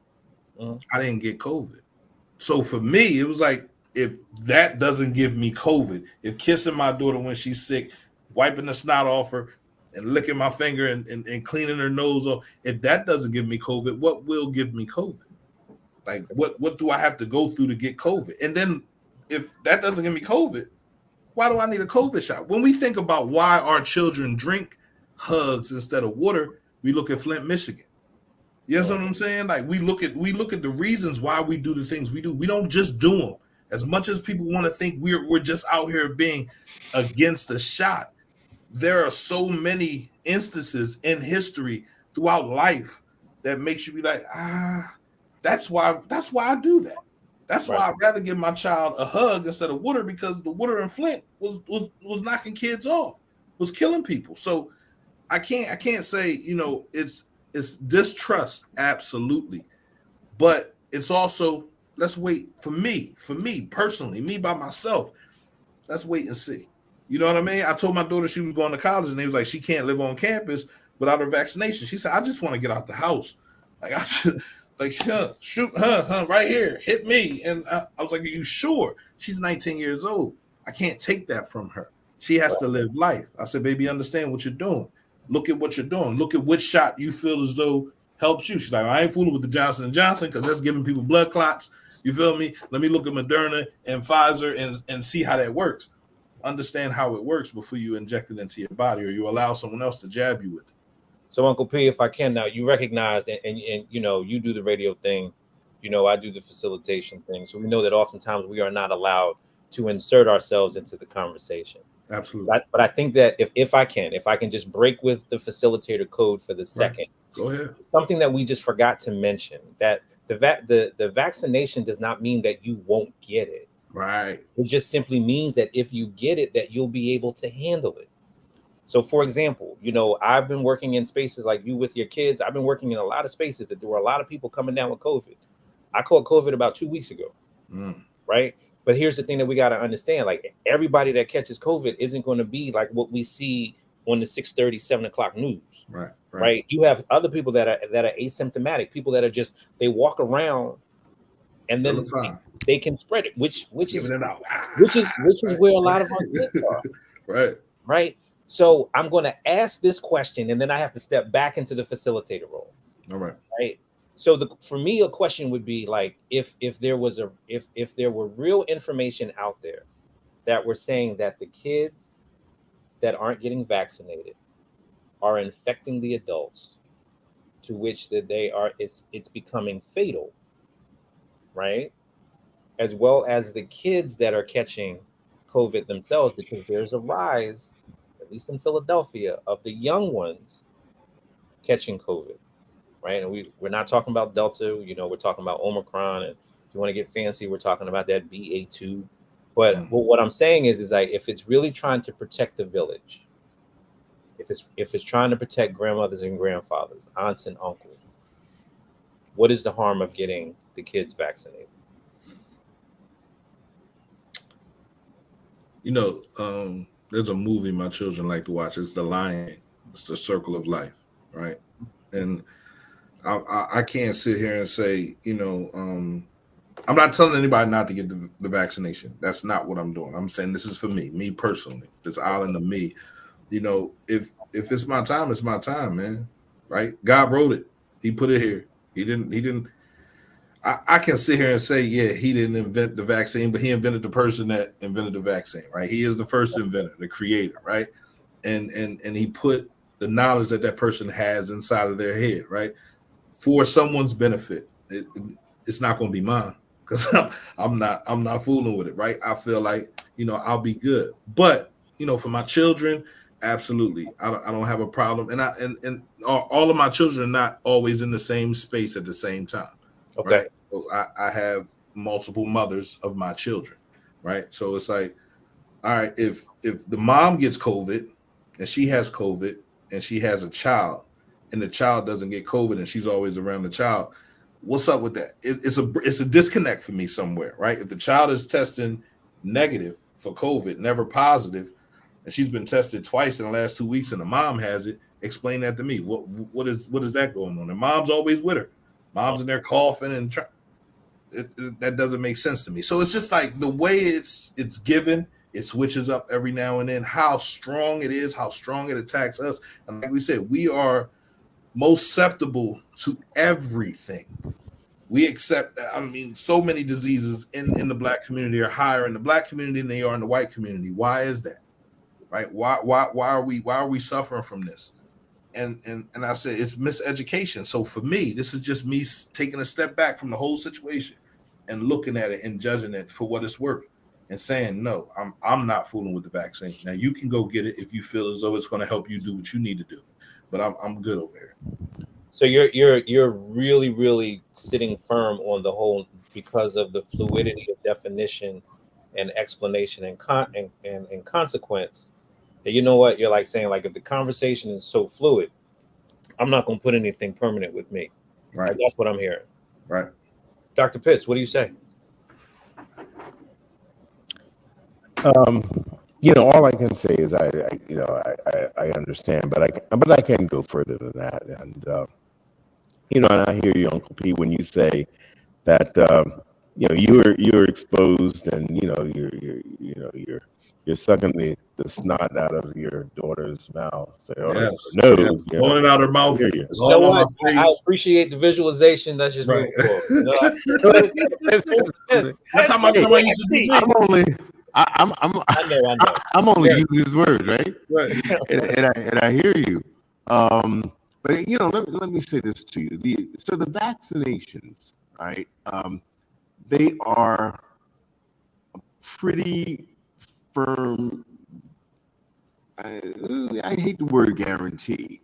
I didn't get COVID. So for me, it was like, if that doesn't give me COVID, if kissing my daughter when she's sick, wiping the snot off her, and licking my finger and cleaning her nose off, if that doesn't give me COVID, what will give me COVID? Like, what do I have to go through to get COVID? And then if that doesn't give me COVID, why do I need a COVID shot? When we think about why our children drink hugs instead of water, we look at Flint, Michigan. You know what I'm saying? Like, we look at the reasons why we do the things we do. We don't just do them. As much as people want to think we're just out here being against a shot, there are so many instances in history throughout life that makes you be like, that's why I do that. That's why I'd rather give my child a hug instead of water, because the water in Flint was knocking kids off, was killing people. So I can't say, it's distrust, absolutely. But it's also, let's wait for me personally, me by myself. Let's wait and see. You know what I mean? I told my daughter she was going to college, and they was like, she can't live on campus without her vaccination. She said, I just want to get out the house. Like, shoot, right here, hit me. And I was like, are you sure? She's 19 years old. I can't take that from her. She has to live life. I said, baby, understand what you're doing. Look at what you're doing. Look at which shot you feel as though helps you. She's like, I ain't fooling with the Johnson & Johnson because that's giving people blood clots. You feel me? Let me look at Moderna and Pfizer and see how that works. Understand how it works before you inject it into your body, or you allow someone else to jab you with it. So, Uncle P, if I can now, you recognize and you do the radio thing, I do the facilitation thing. So we know that oftentimes we are not allowed to insert ourselves into the conversation. Absolutely. But I think that if I can just break with the facilitator code for the second. Go ahead. Something that we just forgot to mention, that the vaccination does not mean that you won't get it. Right. It just simply means that if you get it, that you'll be able to handle it. So, for example, I've been working in spaces like you with your kids. I've been working in a lot of spaces that there were a lot of people coming down with COVID. I caught COVID about 2 weeks ago, right? But here's the thing that we got to understand. Like, everybody that catches COVID isn't going to be like what we see on the 6:30, 7 o'clock news. Right. You have other people that are asymptomatic, people that are just, they walk around and then they can spread it, which is where a lot of our kids are. Right. So I'm going to ask this question, and then I have to step back into the facilitator role. All right. Right. So for me, a question would be like, if there were real information out there that were saying that the kids that aren't getting vaccinated are infecting the adults, to which that it's becoming fatal, right? As well as the kids that are catching COVID themselves, because there's a rise, at least in Philadelphia, of the young ones catching COVID, right? And we're not talking about Delta, we're talking about Omicron, and if you want to get fancy, we're talking about that BA2. But what I'm saying is like, if it's really trying to protect the village, if it's trying to protect grandmothers and grandfathers, aunts and uncles, what is the harm of getting the kids vaccinated? There's a movie my children like to watch. It's The Lion. It's The Circle of Life, right? And I can't sit here and say, I'm not telling anybody not to get the vaccination. That's not what I'm doing. I'm saying this is for me personally. This island of me. You know, if it's my time, it's my time, man. Right? God wrote it. He put it here. He didn't. I can sit here and say, yeah, he didn't invent the vaccine, but he invented the person that invented the vaccine, right? He is the first inventor, the creator, right? And he put the knowledge that person has inside of their head, right, for someone's benefit. It's not going to be mine because I'm not fooling with it, right? I feel like, you know, I'll be good, but you know, for my children, absolutely, I don't have a problem, and all of my children are not always in the same space at the same time. Okay. Right. So I have multiple mothers of my children. Right. So it's like, all right, if the mom gets COVID and she has COVID and she has a child and the child doesn't get COVID and she's always around the child, what's up with that? It's a disconnect for me somewhere. Right. If the child is testing negative for COVID, never positive, and she's been tested twice in the last 2 weeks and the mom has it, explain that to me. What is that going on? And mom's always with her. Mom's in there coughing and that doesn't make sense to me. So it's just like the way it's given, it switches up every now and then. How strong it is, how strong it attacks us, and like we said, we are most susceptible to everything. We accept. I mean, so many diseases in the Black community are higher in the Black community than they are in the white community. Why is that? Right? Why are we suffering from this? And I said it's miseducation. So for me, this is just me taking a step back from the whole situation and looking at it and judging it for what it's worth and saying, no, I'm not fooling with the vaccine. Now you can go get it if you feel as though it's going to help you do what you need to do, but I'm good over here. So you're really, really sitting firm on the whole because of the fluidity of definition and explanation and consequence. You know what, you're like saying, like, if the conversation is so fluid, I'm not going to put anything permanent with me. Right. Like, that's what I'm hearing. Right. Dr. Pitts, what do you say? You know, all I can say is I understand, but I can go further than that. And you know, and I hear you, Uncle P, when you say that you know, you're exposed, and you know, you're sucking the snot out of your daughter's mouth or Yes. nose. Yes. You know? Blowing it out her mouth. You. It's You know all on my what? face. I appreciate the visualization. Let's just Right. move forward. That's how my grandma used to do me. I know. I'm only using these words, right? Right. And I hear you. But you know, let me say this to you. The vaccinations, right? They are a pretty firm. I hate the word guarantee,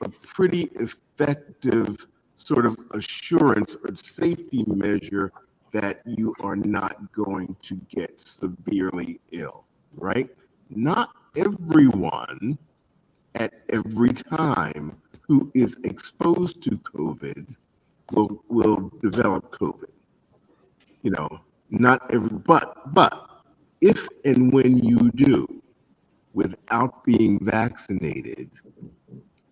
but pretty effective sort of assurance or safety measure that you are not going to get severely ill, right? Not everyone at every time who is exposed to COVID will develop COVID. You know, not every, but if and when you do, without being vaccinated,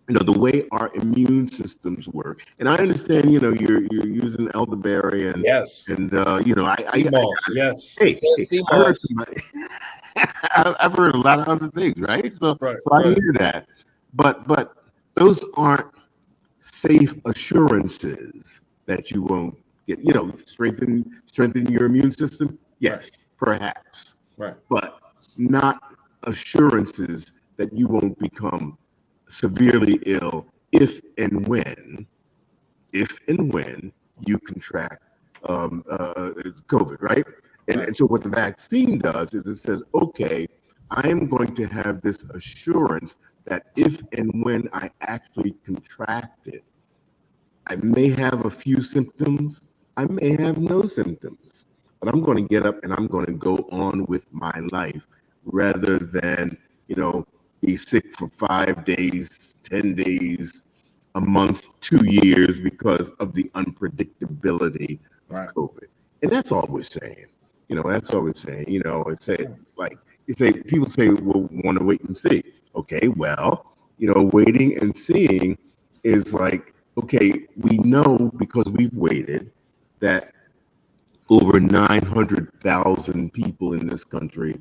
you know, the way our immune systems work. And I understand, you know, you're using elderberry and Yes. and you know, Yes. hey, I heard somebody. I've heard a lot of other things, right? So I hear that, but those aren't safe assurances that you won't get. You know, strengthen your immune system. Yes, perhaps. Right. But not assurances that you won't become severely ill if and when you contract COVID, right? And so what the vaccine does is it says, okay, I am going to have this assurance that if and when I actually contract it, I may have a few symptoms, I may have no symptoms, but I'm going to get up and I'm going to go on with my life rather than, you know, be sick for 5 days, 10 days, a month, 2 years because of the unpredictability of COVID. And that's all we're saying. You know, that's all we're saying. You know, it's like people say, well, want to wait and see. Okay, well, you know, waiting and seeing is like, okay, we know because we've waited that over 900,000 people in this country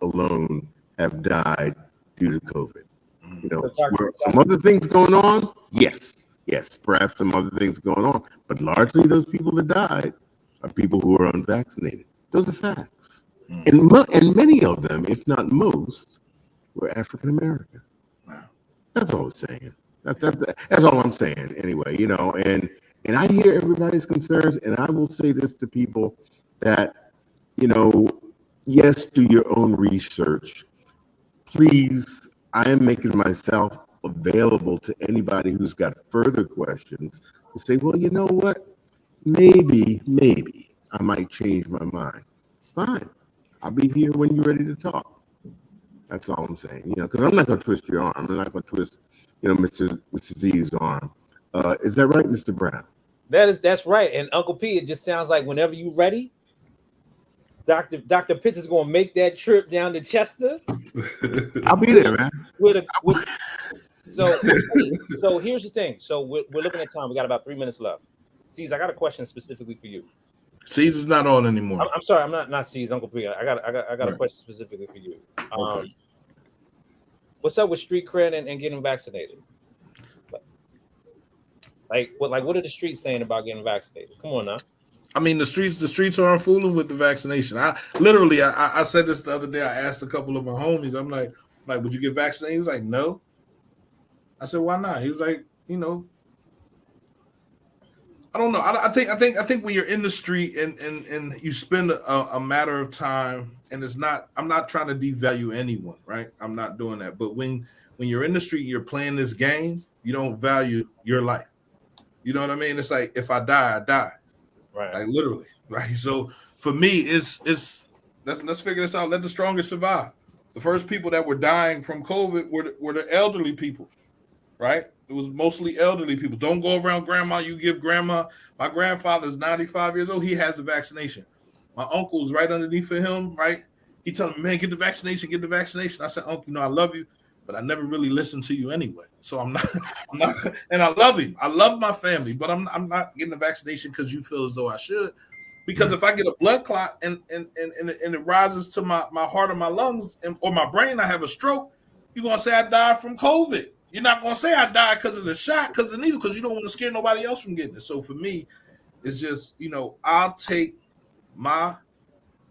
alone, have died due to COVID. You know, were some other things going on? Yes, perhaps some other things going on, but largely those people that died are people who are unvaccinated. Those are facts, and many of them, if not most, were African American. Wow. That's all I'm saying. That's all I'm saying. Anyway, you know, and I hear everybody's concerns, and I will say this to people that, you know, yes, do your own research. Please, I am making myself available to anybody who's got further questions to say, well, you know what? Maybe I might change my mind. Fine. I'll be here when you're ready to talk. That's all I'm saying, you know, because I'm not going to twist your arm. I'm not going to twist, you know, Mr. Z's arm. Is that right, Mr. Brown? That's right. And Uncle P, it just sounds like whenever you're ready, Dr. Pitts is going to make that trip down to Chester. I'll be there, man. So here's the thing. So we're looking at time. We got about 3 minutes left. C's, I got a question specifically for you. C's is not on anymore. I'm sorry, I'm not C's, Uncle P. I got a question specifically for you. Okay. What's up with street cred and getting vaccinated? What are the streets saying about getting vaccinated? Come on now. I mean, the streets aren't fooling with the vaccination. I said this the other day. I asked a couple of my homies. I'm like, would you get vaccinated? He was like, no. I said, why not? He was like, you know, I don't know. I think when you're in the street and you spend a matter of time, and I'm not trying to devalue anyone, right? I'm not doing that. But when you're in the street, you're playing this game, you don't value your life. You know what I mean? It's like, if I die, I die. Right. Like literally. Right. So for me, it's let's figure this out. Let the strongest survive. The first people that were dying from COVID were the elderly people. Right? It was mostly elderly people. Don't go around grandma. You give grandma. My grandfather's 95 years old. He has the vaccination. My uncle's right underneath of him, right? He telling me, man, get the vaccination, get the vaccination. I said, Uncle, you know, I love you, but I never really listened to you anyway. So I'm not, and I love him. I love my family, but I'm not getting the vaccination because you feel as though I should. Because if I get a blood clot and it rises to my heart or my lungs or my brain, I have a stroke, you're going to say I died from COVID. You're not going to say I died because of the shot, because of the needle, because you don't want to scare nobody else from getting it. So for me, it's just, you know, I'll take my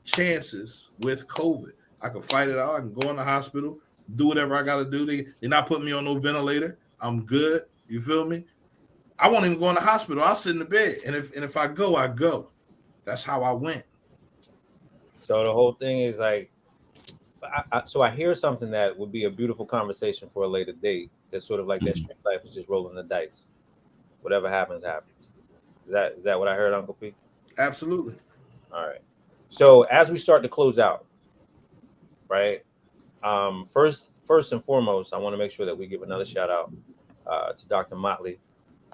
chances with COVID. I can fight it out. I can go in the hospital, do whatever I got to do. They're not putting me on no ventilator. I'm good. You feel me? I won't even go in the hospital. I'll sit in the bed. And if I go, I go. That's how I went. So the whole thing is like, so I hear something that would be a beautiful conversation for a later date. That's sort of like that street life is just rolling the dice. Whatever happens, happens. Is that what I heard, Uncle P? Absolutely. All right. So as we start to close out, right? First and foremost, I want to make sure that we give another shout out to Dr. Motley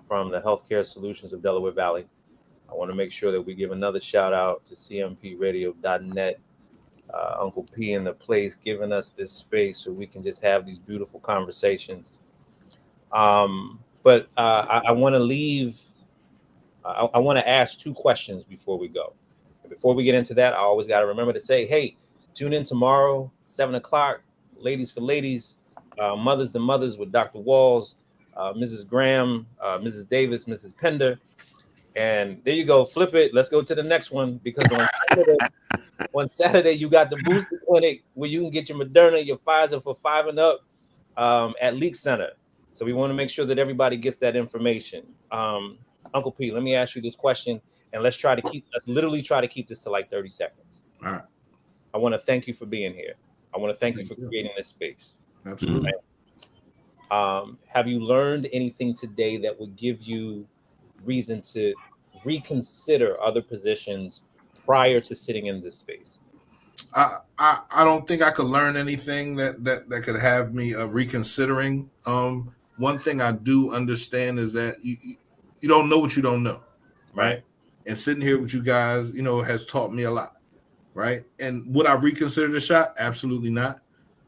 from the Healthcare Solutions of Delaware Valley. I want to make sure that we give another shout out to cmpradio.net. Uncle P in the place giving us this space so we can just have these beautiful conversations. But I want to leave. I want to ask two questions before we go. And before we get into that, I always got to remember to say, hey, tune in tomorrow, 7:00, Ladies for Ladies, Mothers to Mothers with Dr. Walls, Mrs. Graham, Mrs. Davis, Mrs. Pender. And there you go. Flip it. Let's go to the next one, because on Saturday you got the booster clinic where you can get your Moderna, your Pfizer for 5 and up at Leak Center. So we want to make sure that everybody gets that information. Uncle P, let me ask you this question, and let's literally try to keep this to like 30 seconds. All right. I want to thank you for being here. I want to thank you for creating this space. Absolutely. Have you learned anything today that would give you reason to reconsider other positions prior to sitting in this space? I don't think I could learn anything that could have me reconsidering. One thing I do understand is that you don't know what you don't know, right? And sitting here with you guys, you know, has taught me a lot, right? And would I reconsider the shot? Absolutely not,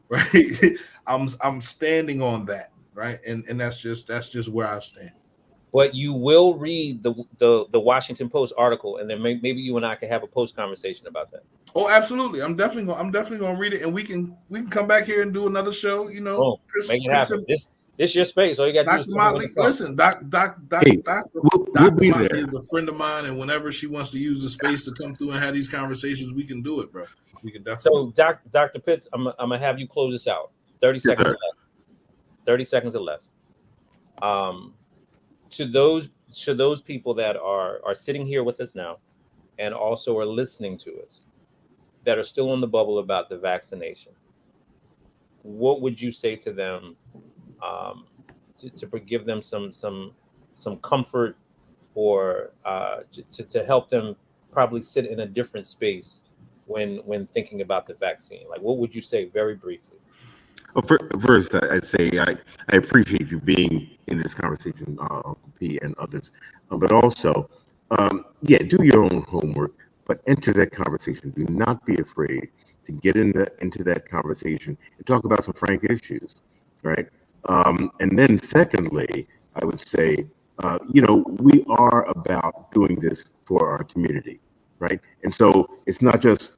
right? I'm standing on that, right? And that's just where I stand. But you will read the Washington Post article, and then maybe you and I can have a post conversation about that. Oh, absolutely. I'm definitely gonna read it, and we can come back here and do another show. You know, Oh, make it happen. This your space. All you got to do is Dr. Motley. Listen, Dr. We'll be Motley there. is a friend of mine, and whenever she wants to use the space to come through and have these conversations, we can do it, bro. We can definitely. So, Dr. Pitts, I'm gonna have you close this out. 30 seconds or less. 30 seconds or less. To those people that are sitting here with us now, and also are listening to us, that are still in the bubble about the vaccination, what would you say to them to give them some comfort, or to help them probably sit in a different space when thinking about the vaccine? Like, what would you say very briefly? Well, first, I'd say I appreciate you being in this conversation, Uncle P and others, but also, do your own homework, but enter that conversation. Do not be afraid to get into that conversation and talk about some frank issues, right? And then secondly, I would say, we are about doing this for our community, right? And so it's not just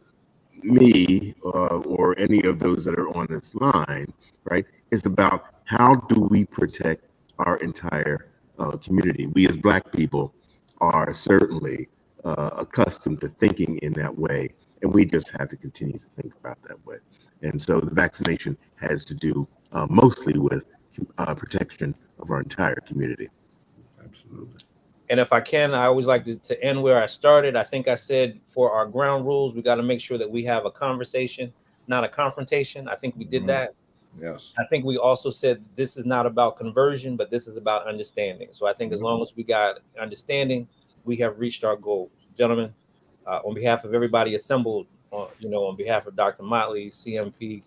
me or any of those that are on this line, right? It's about how do we protect our entire community. We as Black people are certainly accustomed to thinking in that way, and we just have to continue to think about that way. And so the vaccination has to do mostly with protection of our entire community. Absolutely. And if I can, I always like to end where I started. I think I said for our ground rules, we got to make sure that we have a conversation, not a confrontation. I think we did that. Yes. I think we also said this is not about conversion, but this is about understanding. So I think as long as we got understanding, we have reached our goals. Gentlemen, on behalf of everybody assembled, on behalf of Dr. Motley, CMP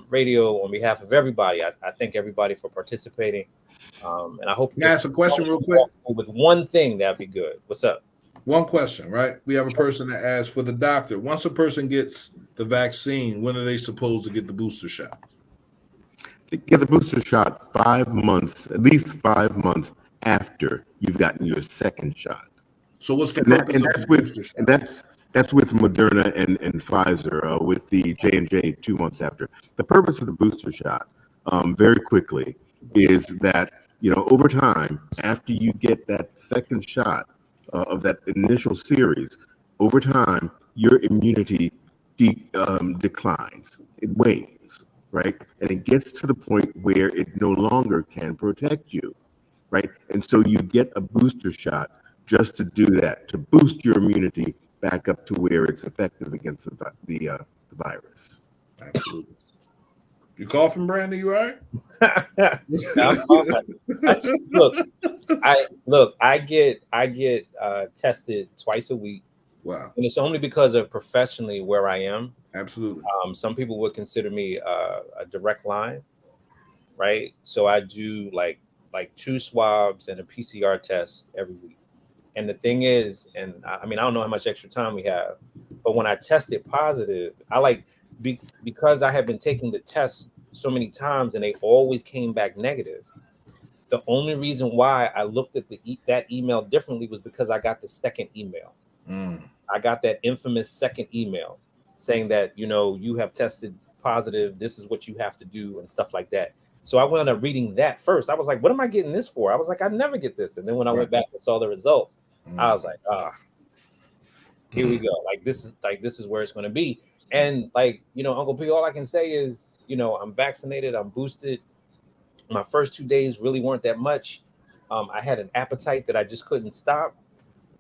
Radio, on behalf of everybody, I thank everybody for participating. And I hope. Can I ask a question real quick? With one thing, that'd be good. What's up? One question, right? We have a person that asks for the doctor. Once a person gets the vaccine, when are they supposed to get the booster shot? They get the booster shot 5 months, at least 5 months after you've gotten your second shot. So what's the purpose of the booster shot? And that's with Moderna and Pfizer, with the J&J 2 months after. The purpose of the booster shot, very quickly, is that over time, after you get that second shot of that initial series, over time, your immunity declines. It wanes, right? And it gets to the point where it no longer can protect you, right? And so you get a booster shot just to do that, to boost your immunity back up to where it's effective against the virus. Absolutely. You coughing, Brandon? You all right? I get tested twice a week. Wow. And it's only because of professionally where I am. Absolutely. Some people would consider me a direct line, right? So I do like 2 swabs and a PCR test every week. And the thing is, and I don't know how much extra time we have, but when I tested positive, because I have been taking the test so many times and they always came back negative. The only reason why I looked at that email differently was because I got the second email. I got that infamous second email saying that, you have tested positive. This is what you have to do and stuff like that. So I wound up reading that first. I was like, what am I getting this for? I was like, I never get this. And then when I went back and saw the results, I was like, here we go. This is where it's going to be. And Uncle P, all I can say is, I'm vaccinated, I'm boosted. My first 2 days really weren't that much. I had an appetite that I just couldn't stop.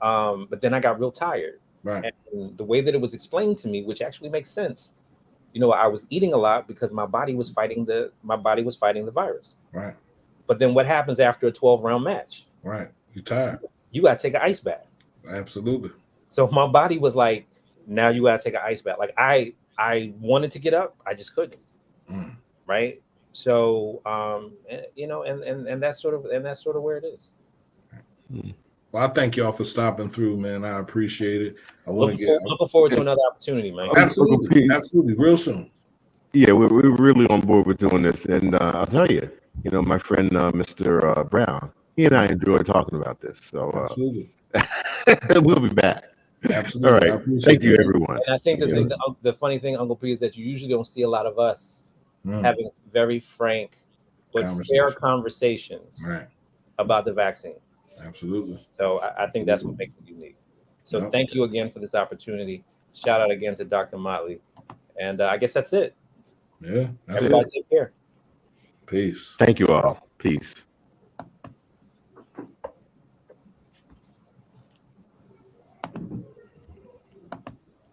But then I got real tired. Right. And the way that it was explained to me, which actually makes sense, I was eating a lot because my body was fighting the virus. Right. But then what happens after a 12-round match? Right. You're tired. You got to take an ice bath. Absolutely. So my body was like, now you got to take an ice bath. Like I wanted to get up, I just couldn't. Right. So, and that's sort of where it is. Well, I thank y'all for stopping through, man. I appreciate it. Looking forward to another opportunity, man. Absolutely. Real soon. Yeah, we're really on board with doing this. And I'll tell you, my friend, Mr. Brown, he and I enjoy talking about this. So Absolutely. we'll be back. Absolutely. All I right. appreciate Thank you, that. everyone. And I think Yeah. the funny thing, Uncle P, is that you usually don't see a lot of us Mm. having very frank but fair conversations Right. about the vaccine. Absolutely. So I think that's what makes it unique. So Yep. thank you again for this opportunity. Shout out again to Dr. Motley. And I guess that's it. Yeah. That's Everybody it. take care. Peace. Thank you all. Peace.